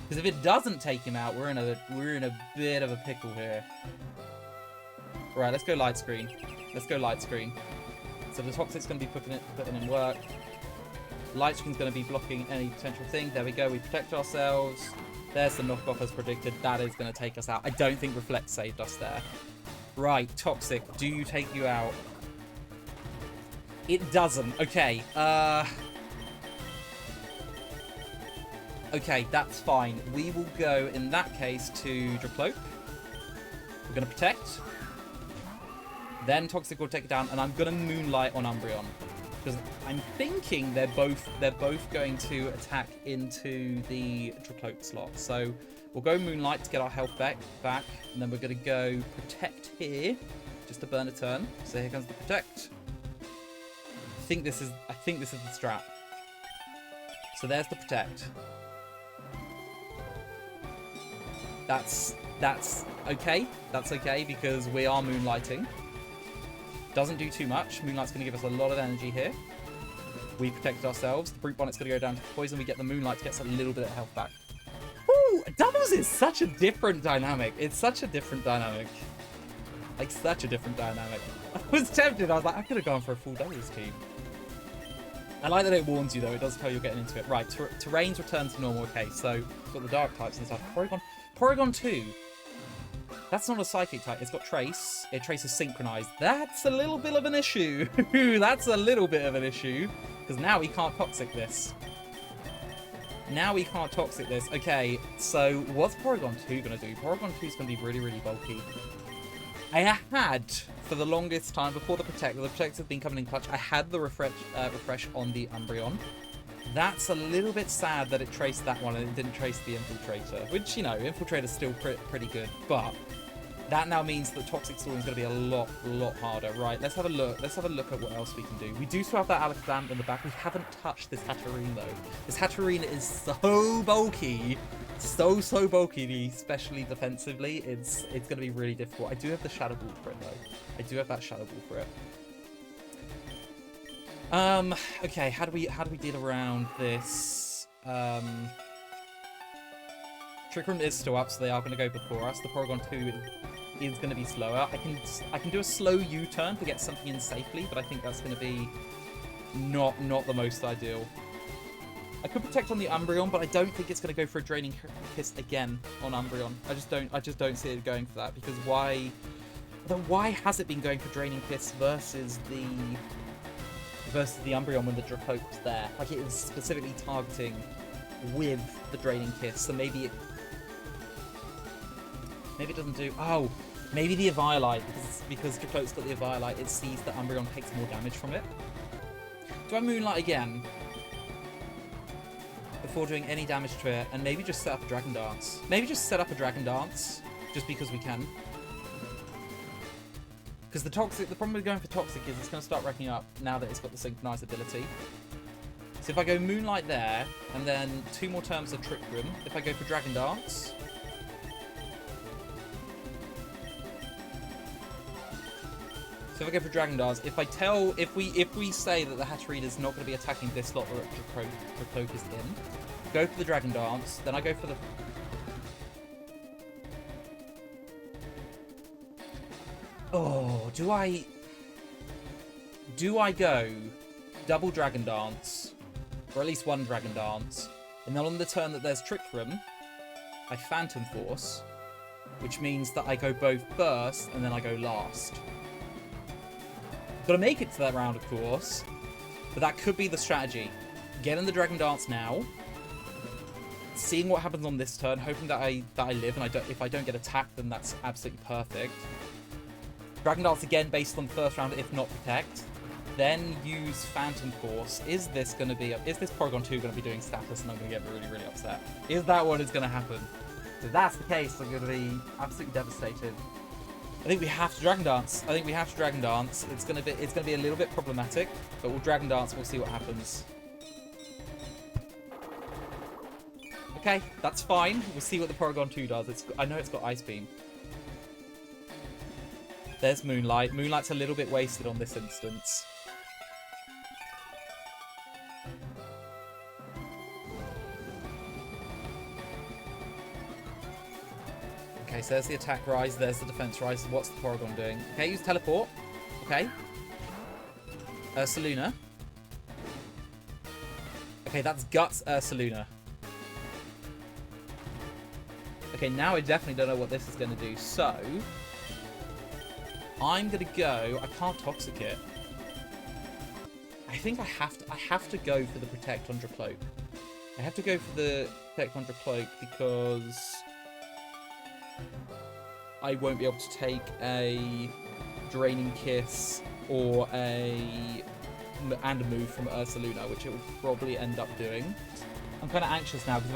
Because if it doesn't take him out, we're in a bit of a pickle here. Right, let's go light screen. Let's go light screen. So the Toxic's going to be putting in work. Light screen's going to be blocking any potential thing. There we go. We protect ourselves. There's the knockoff as predicted. That is going to take us out. I don't think Reflect saved us there. Right, Toxic. Do you take you out? It doesn't. Okay. Okay, that's fine. We will go, in that case, to Dracloak. We're going to protect. Then Toxic will take it down, and I'm going to Moonlight on Umbreon. Because I'm thinking they're both going to attack into the Dracloak slot. So we'll go Moonlight to get our health back, and then we're going to go Protect here, just to burn a turn. So here comes the Protect. I think this is the strat. So there's the Protect. That's okay. That's okay because we are Moonlighting. Doesn't do too much. Moonlight's going to give us a lot of energy here. We protected ourselves. The Brute Bonnet's going to go down to poison. We get the Moonlight to get us a little bit of health back. Woo! Doubles is such a different dynamic. It's such a different dynamic. Like, such a different dynamic. I was tempted. I was like, I could have gone for a full doubles team. I like that it warns you, though. It does tell you you're getting into it. Right, terrains return to normal. Okay, so we've got the dark types and stuff. Porygon 2. That's not a Psychic type. It's got Trace. Trace is synchronized. That's a little bit of an issue. That's a little bit of an issue. Because now we can't Toxic this. Okay, so what's Porygon 2 going to do? Porygon 2 is going to be really, really bulky. I had, for the longest time, before the Protect have been coming in clutch, I had the refresh on the Umbreon. That's a little bit sad that it traced that one and it didn't trace the Infiltrator, which, you know, Infiltrator's still pretty good, but that now means that Toxic Storm is going to be a lot harder. Right, let's have a look. Let's have a look at what else we can do. We do still have that Alakazam in the back. We haven't touched this Hatterene, though. This Hatterene is so bulky. So bulky, especially defensively. It's going to be really difficult. I do have the Shadow Ball for it, though. I do have that Shadow Ball for it. Okay, how do we deal around this? Trick Room is still up, so they are going to go before us. The Porygon 2 is going to be slower. I can do a slow U-turn to get something in safely, but I think that's going to be not the most ideal. I could protect on the Umbreon, but I don't think it's going to go for a Draining Kiss again on Umbreon. I just don't see it going for that, because why has it been going for Draining Kiss versus the Umbreon when the Dracloak's there? Like, it is specifically targeting with the Draining Kiss, so maybe it doesn't do... Oh, maybe the Eviolite, because Dracloak's got the Eviolite, it sees that Umbreon takes more damage from it. Do I Moonlight again? Before doing any damage to it, and maybe just set up a Dragon Dance. Maybe just set up a Dragon Dance, just because we can. Because the problem with going for Toxic is it's going to start racking up now that it's got the Synchronized ability. So if I go Moonlight there, and then 2 more turns of Trick Room, if I go for Dragon Dance... So if I go for Dragon Dance, if we say that the Hatterene is not going to be attacking this slot where Dracloak is in, go for the Dragon Dance, then I go for the... Oh, do I go double Dragon Dance, or at least one Dragon Dance, and then on the turn that there's Trick Room, I Phantom Force, which means that I go both first and then I go last. Gotta make it to that round, of course, but that could be the strategy. Get in the Dragon Dance now, seeing what happens on this turn, hoping that I live, and if I don't get attacked, then that's absolutely perfect. Dragon Dance again based on the first round, if not Protect. Then use Phantom Force. Is this Porygon 2 going to be doing status and I'm going to get really, really upset? Is that what is going to happen? If that's the case, I'm going to be absolutely devastated. I think we have to Dragon Dance. I think we have to Dragon Dance. It's gonna be a little bit problematic, but we'll Dragon Dance. We'll see what happens. Okay, that's fine. We'll see what the Porygon 2 does. I know it's got Ice Beam. There's Moonlight. Moonlight's a little bit wasted on this instance. Okay, so there's the attack rise, there's the defense rise. What's the Porygon doing? Okay, use teleport. Okay. Ursaluna. Okay, that's Guts Ursaluna. Okay, now I definitely don't know what this is going to do. So, I'm going to go... I can't Toxic it. I think I have to go for the Protect on Dracloak. I have to go for the Protect on Dracloak because... I won't be able to take a Draining Kiss or a move from Ursaluna, which it will probably end up doing. I'm kind of anxious now because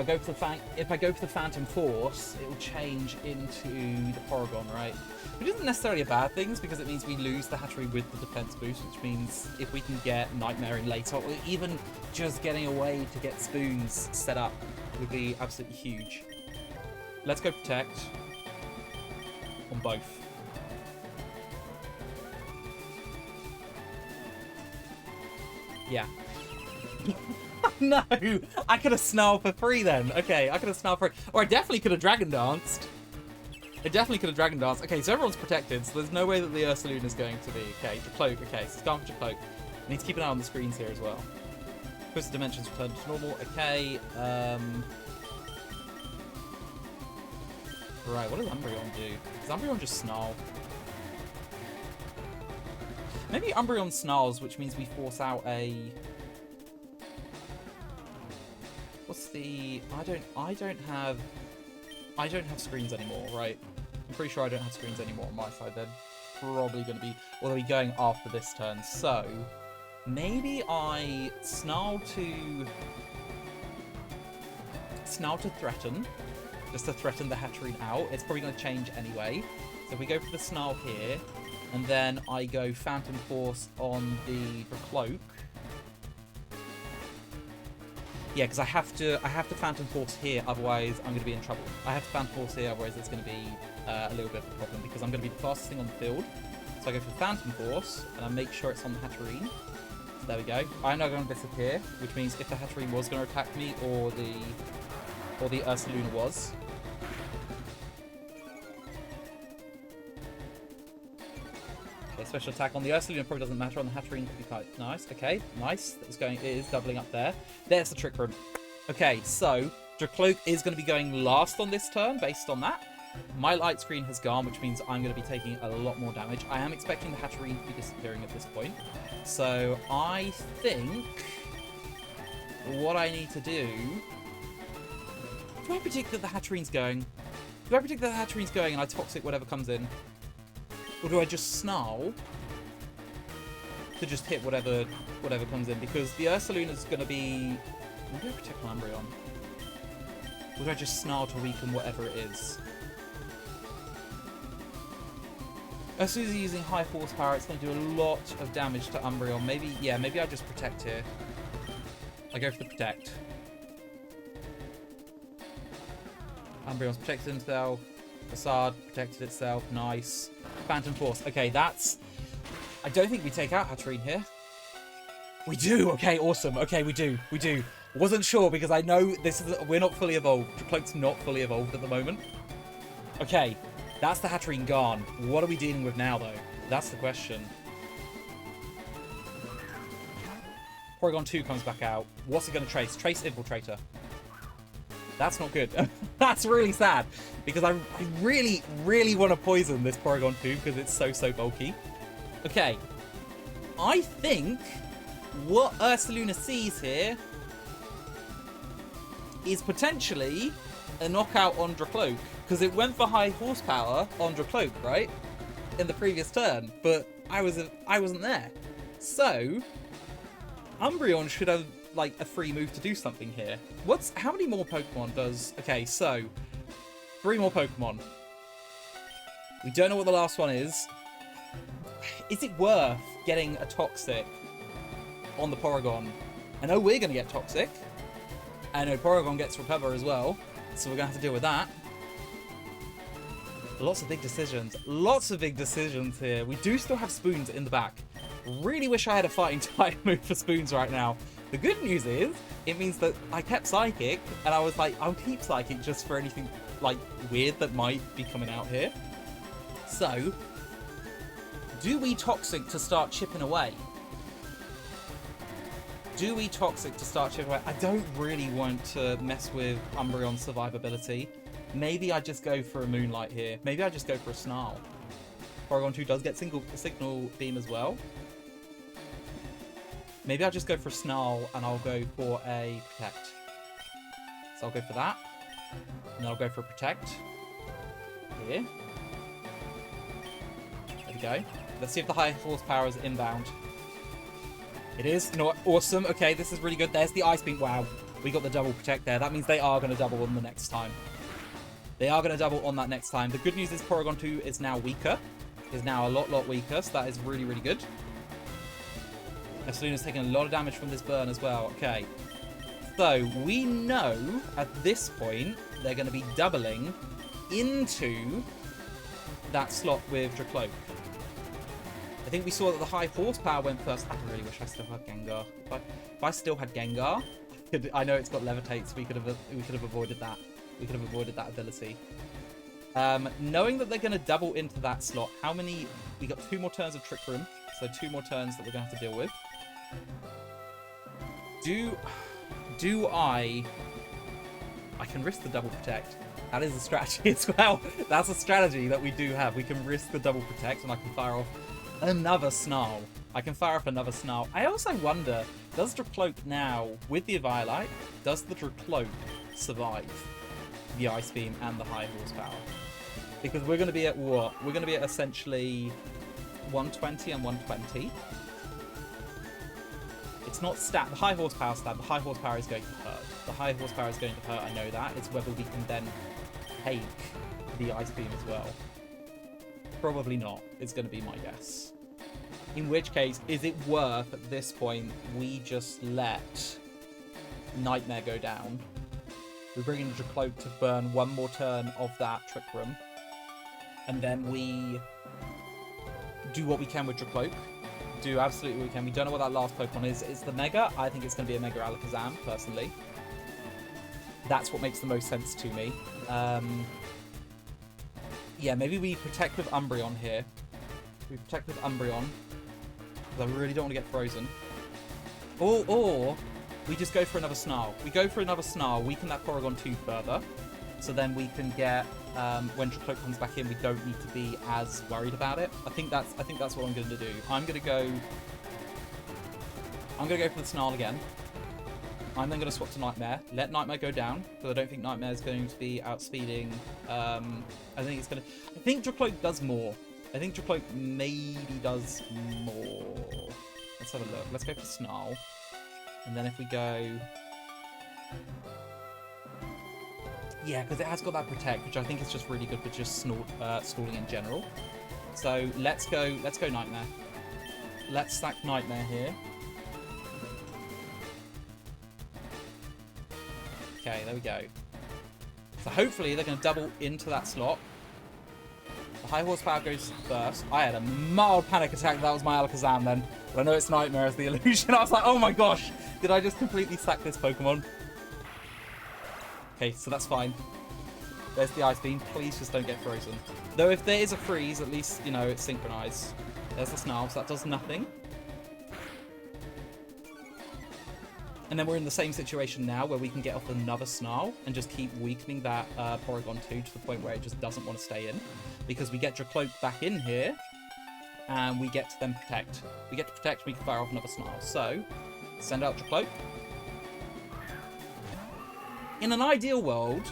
if I go for the Phantom Force, it will change into the Porygon, right? Which isn't necessarily a bad thing because it means we lose the Hatchery with the defense boost, which means if we can get Nightmaring later, or even just getting a way to get Spoons set up would be absolutely huge. Let's go Protect. On both. Yeah. No! I could have Snarled for free then. Okay, I could have Snarled for... Or I definitely could have Dragon Danced. Okay, so everyone's protected, so there's no way that the Ursaluna is going to be. Okay, Dracloak. Okay, so it's gone for Dracloak. I need to keep an eye on the screens here as well. Twisted Dimensions return to normal. Okay, Right, what does Umbreon do? Does Umbreon just Snarl? Maybe Umbreon snarls, which means we force out a... What's the... I don't have screens anymore, right? I'm pretty sure I don't have screens anymore on my side. They're probably going to be... Well, they'll be going after this turn, so... Maybe I Snarl to threaten. Just to threaten the Hatterene out. It's probably going to change anyway. So we go for the Snarl here, and then I go Phantom Force on the Dracloak. Yeah, because I have to Phantom Force here, otherwise I'm going to be in trouble. I have to Phantom Force here, otherwise it's going to be a little bit of a problem, because I'm going to be the fastest thing on the field. So I go for Phantom Force, and I make sure it's on the Hatterene. So there we go. I'm now going to disappear, which means if the Hatterene was going to attack me, or the Ursaluna was. Okay, special attack on the Ursaluna probably doesn't matter. On the Hatterene could be quite nice. Okay, nice. It is doubling up there. There's the Trick Room. Okay, so Dracloak is going to be going last on this turn based on that. My light screen has gone, which means I'm going to be taking a lot more damage. I am expecting the Hatterene to be disappearing at this point. So I think what I need to do... Do I predict that the Hatterene's going? Do I predict that the Hatterene's going and I Toxic whatever comes in? Or do I just Snarl to just hit whatever comes in? Because the Ursaluna's going to be... Or do I protect my Umbreon? Or do I just Snarl to weaken whatever it is? Ursaluna's using high horsepower. It's going to do a lot of damage to Umbreon. Maybe I just Protect here. I go for the Protect. Umbreon's protected himself. Facade protected itself. Nice. Phantom Force. Okay, that's... I don't think we take out Hatterene here. We do! Okay, awesome. Okay, we do. We do. Wasn't sure because I know this is... We're not fully evolved. Dracloak's not fully evolved at the moment. Okay, that's the Hatterene gone. What are we dealing with now, though? That's the question. Porygon 2 comes back out. What's it going to trace? Trace Infiltrator. That's not good. That's really sad. Because I really, really want to poison this Porygon 2 because it's so bulky. Okay. I think what Ursaluna sees here is potentially a knockout on Dracloak. Because it went for high horsepower on Dracloak, right? In the previous turn. But I wasn't there. So, Umbreon should have like a free move to do something here. How many more Pokemon does... Okay, so 3 more Pokemon. We don't know what the last one is. Is it worth getting a Toxic on the Porygon? I know we're going to get Toxic. I know Porygon gets Recover as well. So we're going to have to deal with that. Lots of big decisions. Lots of big decisions here. We do still have Spoons in the back. Really wish I had a fighting type move for Spoons right now. The good news is, it means that I kept Psychic, and I was like, I'll keep Psychic just for anything, like, weird that might be coming out here. So, do we Toxic to start chipping away? Do we Toxic to start chipping away? I don't really want to mess with Umbreon's survivability. Maybe I just go for a Moonlight here. Maybe I just go for a Snarl. Porygon 2 does get Signal Beam as well. Maybe I'll just go for a Snarl and I'll go for a Protect. So I'll go for that. And then I'll go for a Protect. Here. There we go. Let's see if the high horsepower is inbound. It is. You know what? Awesome. Okay, this is really good. There's the Ice Beam. Wow. We got the double Protect there. That means they are going to double on the next time. They are going to double on that next time. The good news is Porygon 2 is now weaker. Is now a lot weaker. So that is really, really good. Selena's taking a lot of damage from this burn as well. Okay. So, we know at this point they're going to be doubling into that slot with Dracloak. I think we saw that the high horsepower went first. I really wish I still had Gengar. If I still had Gengar, I know it's got Levitate, so we could have avoided that. We could have avoided that ability. Knowing that they're going to double into that slot, how many... We got 2 more turns of Trick Room, so 2 more turns that we're going to have to deal with. Do I can risk the double Protect. That is a strategy as well. That's a strategy that we do have. We can risk the double Protect and I can fire off another Snarl. I also wonder, does Dracloak now, with the Eviolite, does the Dracloak survive the Ice Beam and the high horsepower? Because we're going to be at what? We're going to be at essentially 120 and 120. It's not stat. The high horsepower stat. The high horsepower is going to hurt. The high horsepower is going to hurt. I know that. It's whether we can then take the Ice Beam as well. Probably not. It's going to be my guess. In which case, is it worth at this point we just let Nightmare go down? We bring in Dracloak to burn 1 more turn of that Trick Room, and then we do what we can with Dracloak. Do absolutely what we can. We don't know what that last Pokemon is. It's the Mega. I think it's going to be a Mega Alakazam, personally. That's what makes the most sense to me. Yeah, maybe we protect with Umbreon here. We protect with Umbreon, because I really don't want to get frozen. Or we just go for another Snarl. We go for another Snarl, weaken that Porygon 2 further, so then we can get, when Dracloak comes back in, we don't need to be as worried about it. I think that's what I'm going to do. I'm going to go for the Snarl again. I'm then going to swap to Nightmare. Let Nightmare go down, because I don't think Nightmare is going to be outspeeding. I think Dracloak does more. I think Dracloak maybe does more. Let's have a look. Let's go for Snarl. And then if we go... Yeah, because it has got that Protect, which I think is just really good for just stalling in general. So let's go Nightmare. Let's stack Nightmare here. Okay, there we go. So hopefully they're going to double into that slot. The high horsepower goes first. I had a mild panic attack. That was my Alakazam then. But I know it's Nightmare as the illusion. I was like, oh my gosh. Did I just completely sack this Pokemon? Okay, so that's fine. There's the Ice Beam. Please just don't get frozen. Though if there is a freeze, at least, you know, it's synchronized. There's the Snarl, so that does nothing. And then we're in the same situation now where we can get off another Snarl and just keep weakening that Porygon 2 to the point where it just doesn't want to stay in. Because we get Dracloak back in here and we get to then Protect. We get to Protect, we can fire off another Snarl. So, send out Dracloak. In an ideal world,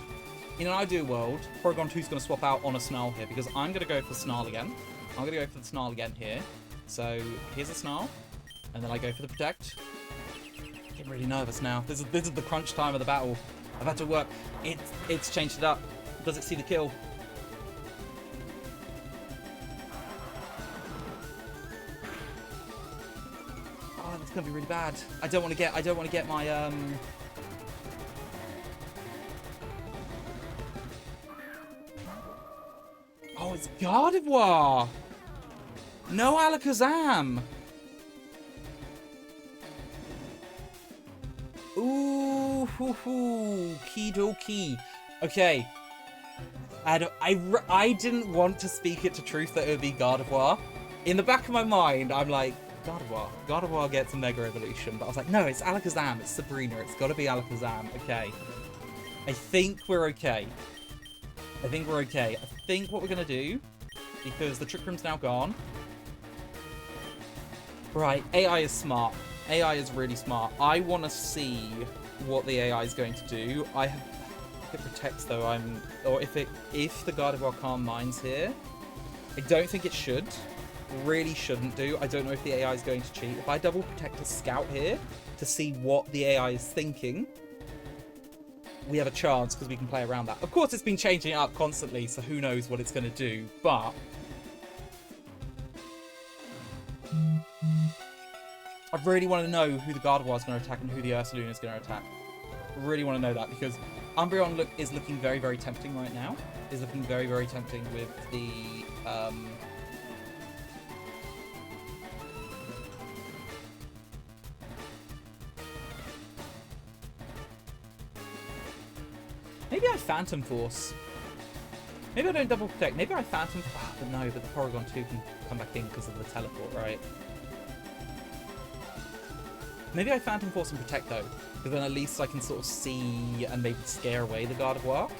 Porygon 2 is going to swap out on a Snarl here because I'm going to go for Snarl again. I'm going to go for the Snarl again here. So, here's a Snarl. And then I go for the Protect. I'm getting really nervous now. This is the crunch time of the battle. I've had to work. It's changed it up. Does it see the kill? Oh, that's gonna be really bad. I don't want to get my Oh, it's Gardevoir. No Alakazam. Ooh, hoo, hoo. Key dokie. Okay. I didn't want to speak it to truth that it would be Gardevoir. In the back of my mind, I'm like, Gardevoir. Gardevoir gets a Mega Evolution. But I was like, no, it's Alakazam. It's Sabrina. It's got to be Alakazam. Okay. I think we're okay. I think we're okay. I think what we're going to do, because the Trick Room's now gone. Right, AI is smart. AI is really smart. I want to see what the AI is going to do. If it protects though, or if the Gardevoir Calm Minds here, I don't think it should. Really shouldn't do. I don't know if the AI is going to cheat. If I double protect a Scout here to see what the AI is thinking, we have a chance because we can play around that. Of course, it's been changing it up constantly, so who knows what it's going to do, but I really want to know who the Gardevoir is going to attack and who the Ursaluna is going to attack. I really want to know that because Umbreon is looking very, very tempting right now. Is looking very, very tempting with the maybe I Phantom Force. Maybe I don't double protect. Maybe I Phantom... Ah, but no, but the Porygon 2 can come back in because of the teleport, right? Maybe I Phantom Force and protect though. Because then at least I can sort of see and maybe scare away the Gardevoir.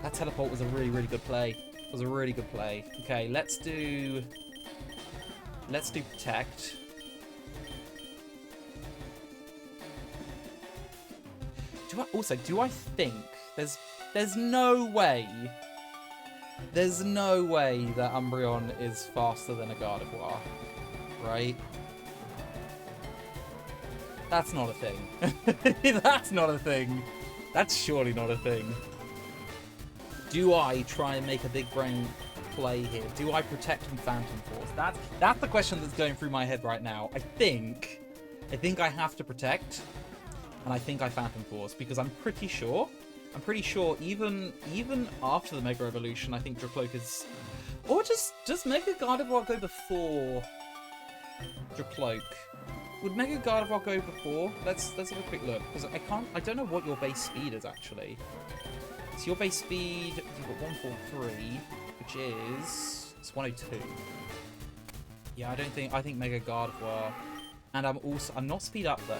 That teleport was a really, really good play. It was a really good play. Okay, let's do protect. Do I think there's no way that Umbreon is faster than a Gardevoir, right? That's not a thing. That's not a thing. That's surely not a thing. Do I try and make a big brain play here? Do I protect and Phantom Force? That's the question that's going through my head right now. I think I have to protect. And I think I Phantom Force because I'm pretty sure even after the Mega Evolution, I think Dracloak is... Or does Mega Gardevoir go before Dracloak? Would Mega Gardevoir go before? Let's have a quick look because I don't know what your base speed is actually. So your base speed, you've got 143, which is... It's 102. Yeah, I think Mega Gardevoir... And I'm not speed up though.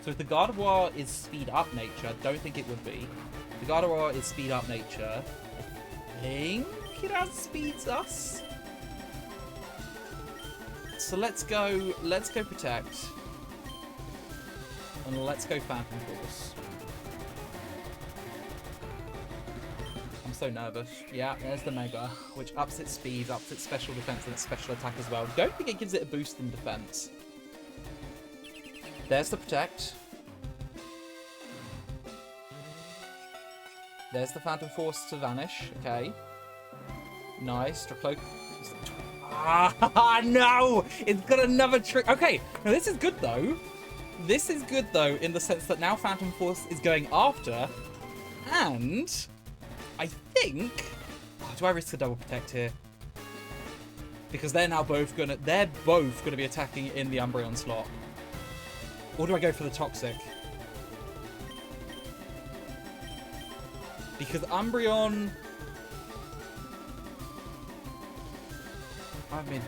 So if the Gardevoir is speed up nature, don't think it would be. The Gardevoir is speed up nature. I think it outspeeds us. So let's go protect. And let's go Phantom Force. I'm so nervous. Yeah, there's the Mega, which ups its speed, ups its special defense and its special attack as well. Don't think it gives it a boost in defense. There's the protect. There's the Phantom Force to vanish. Okay. Nice. Dracloak. Ah, no! It's got another trick. Okay. Now, this is good, though. This is good, though, in the sense that now Phantom Force is going after. And I think... Oh, do I risk a double protect here? Because they're now both going to be attacking in the Umbreon slot. Or do I go for the Toxic? Because Umbreon... I haven't been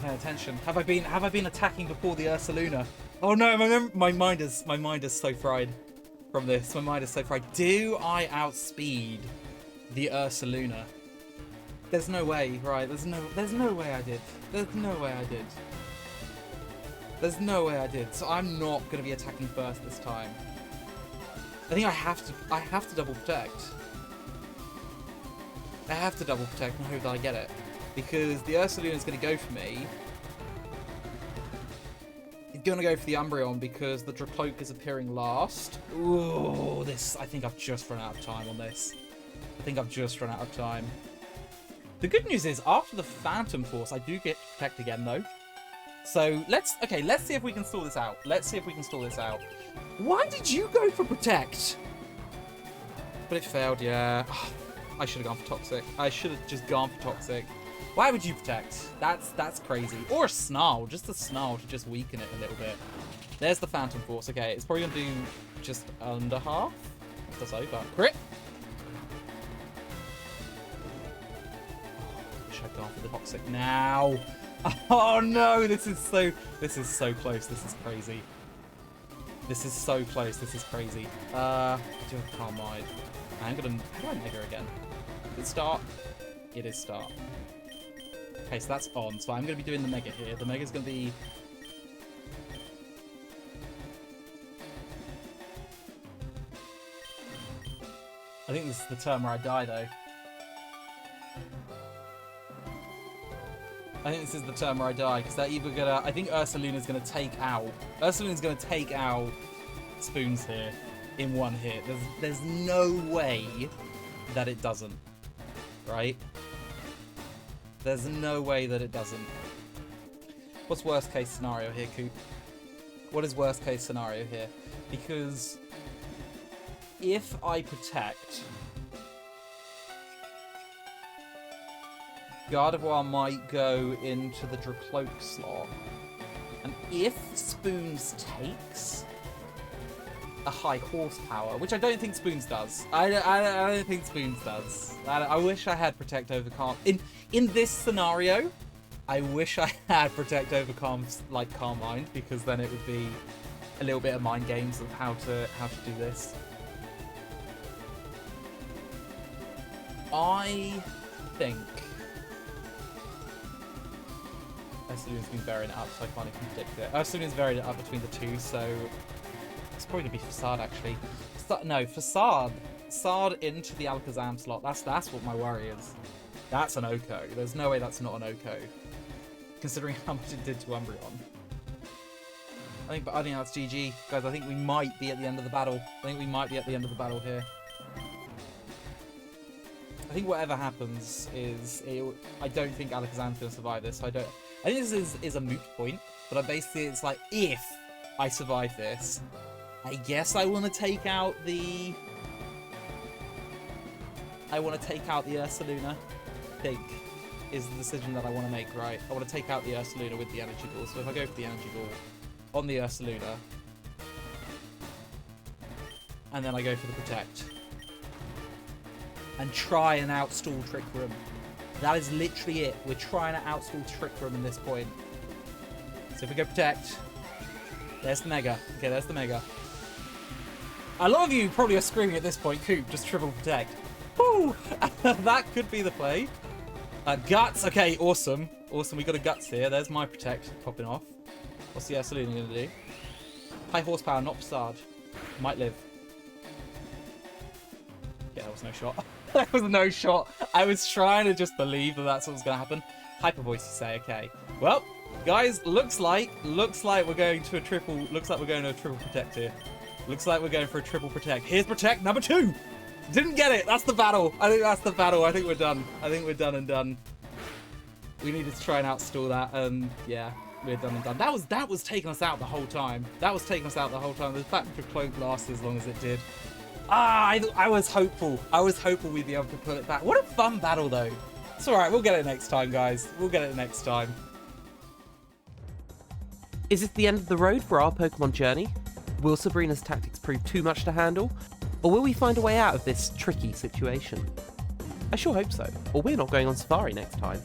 paying attention. Have I been attacking before the Ursaluna? Oh no, my mind is so fried from this. My mind is so fried. Do I outspeed the Ursaluna? There's no way, right? There's no way I did. There's no way I did. There's no way I did. So I'm not going to be attacking first this time. I think I have to double protect. I have to double protect and hope that I get it. Because the Ursaluna is going to go for me. Gonna go for the Umbreon because the Dracloak is appearing last. Ooh, this... I think I've just run out of time on this. I think I've just run out of time. The good news is, after the Phantom Force, I do get to Protect again, though. So, let's see if we can stall this out. Let's see if we can stall this out. Why did you go for Protect? But it failed, yeah. I should have gone for Toxic. I should have just gone for Toxic. Why would you Protect? That's crazy. Or a Snarl. Just a Snarl to just weaken it a little bit. There's the Phantom Force. Okay, it's probably going to do just under half. That's over. Crit! Wish I'd gone for the Toxic now. Oh no, this is so close. This is crazy. This is so close. This is crazy. Do a Calmide. How do I Mega again? Did it start? It is start. Okay, so that's on. So I'm going to be doing the Mega here. The Mega's going to be... I think this is the turn where I die, though. I think this is the turn where I die, because they're either gonna... I think Ursaluna's gonna take out... Ursaluna's gonna take out Spoons here in one hit. There's no way that it doesn't. Right? There's no way that it doesn't. What's worst case scenario here, Coop? What is worst case scenario here? Because if I Protect... Gardevoir might go into the Dracloak slot. And if Spoons takes a high horsepower, which I don't think Spoons does. I don't think Spoons does. I wish I had Protect over Calm. In this scenario, I wish I had Protect over Calm, like Calm Mind, because then it would be a little bit of mind games of how to do this. I think Ursaluna's been burying it up, so I can't even predict it. Ursaluna's buried it up between the two, so it's probably gonna be Facade actually. No, Facade into the Alakazam slot. That's what my worry is. That's an Oko. There's no way that's not an Oko, considering how much it did to Umbreon. I think that's GG, guys. I think we might be at the end of the battle. Here. I think whatever happens is... I don't think Alakazam's going to survive this. I think this is a moot point, but basically it's like, if I survive this, I guess I want to take out the... Ursaluna, I think, is the decision that I want to make, right? I want to take out the Ursaluna with the Energy Ball. So if I go for the Energy Ball on the Ursaluna, and then I go for the Protect, and try and outstall Trick Room. That is literally it. We're trying to outstall Trick Room in this point. So if we go Protect, there's the Mega. Okay, there's the Mega. A lot of you probably are screaming at this point, Coop, just triple Protect. Woo! That could be the play. Guts. Okay, awesome. Awesome, we got a Guts here. There's my Protect popping off. What's the Ursaluna going to do? High horsepower, not Facade. Might live. Yeah, that was no shot. That was no shot. I was trying to just believe that that's what was going to happen. Hyper Voice, you say? Okay. Well, guys, looks like we're going to a triple. Looks like we're going to a triple Protect here. Looks like we're going for a triple Protect. Here's Protect number 2. Didn't get it. That's the battle. I think that's the battle. I think we're done. I think we're done and done. We needed to try and outstall that, and yeah, we're done and done. That was taking us out the whole time. The fact that the cloak lasted as long as it did. I was hopeful. I was hopeful we'd be able to pull it back. What a fun battle, though. It's alright, we'll get it next time, guys. We'll get it next time. Is this the end of the road for our Pokemon journey? Will Sabrina's tactics prove too much to handle? Or will we find a way out of this tricky situation? I sure hope so, or we're not going on safari next time.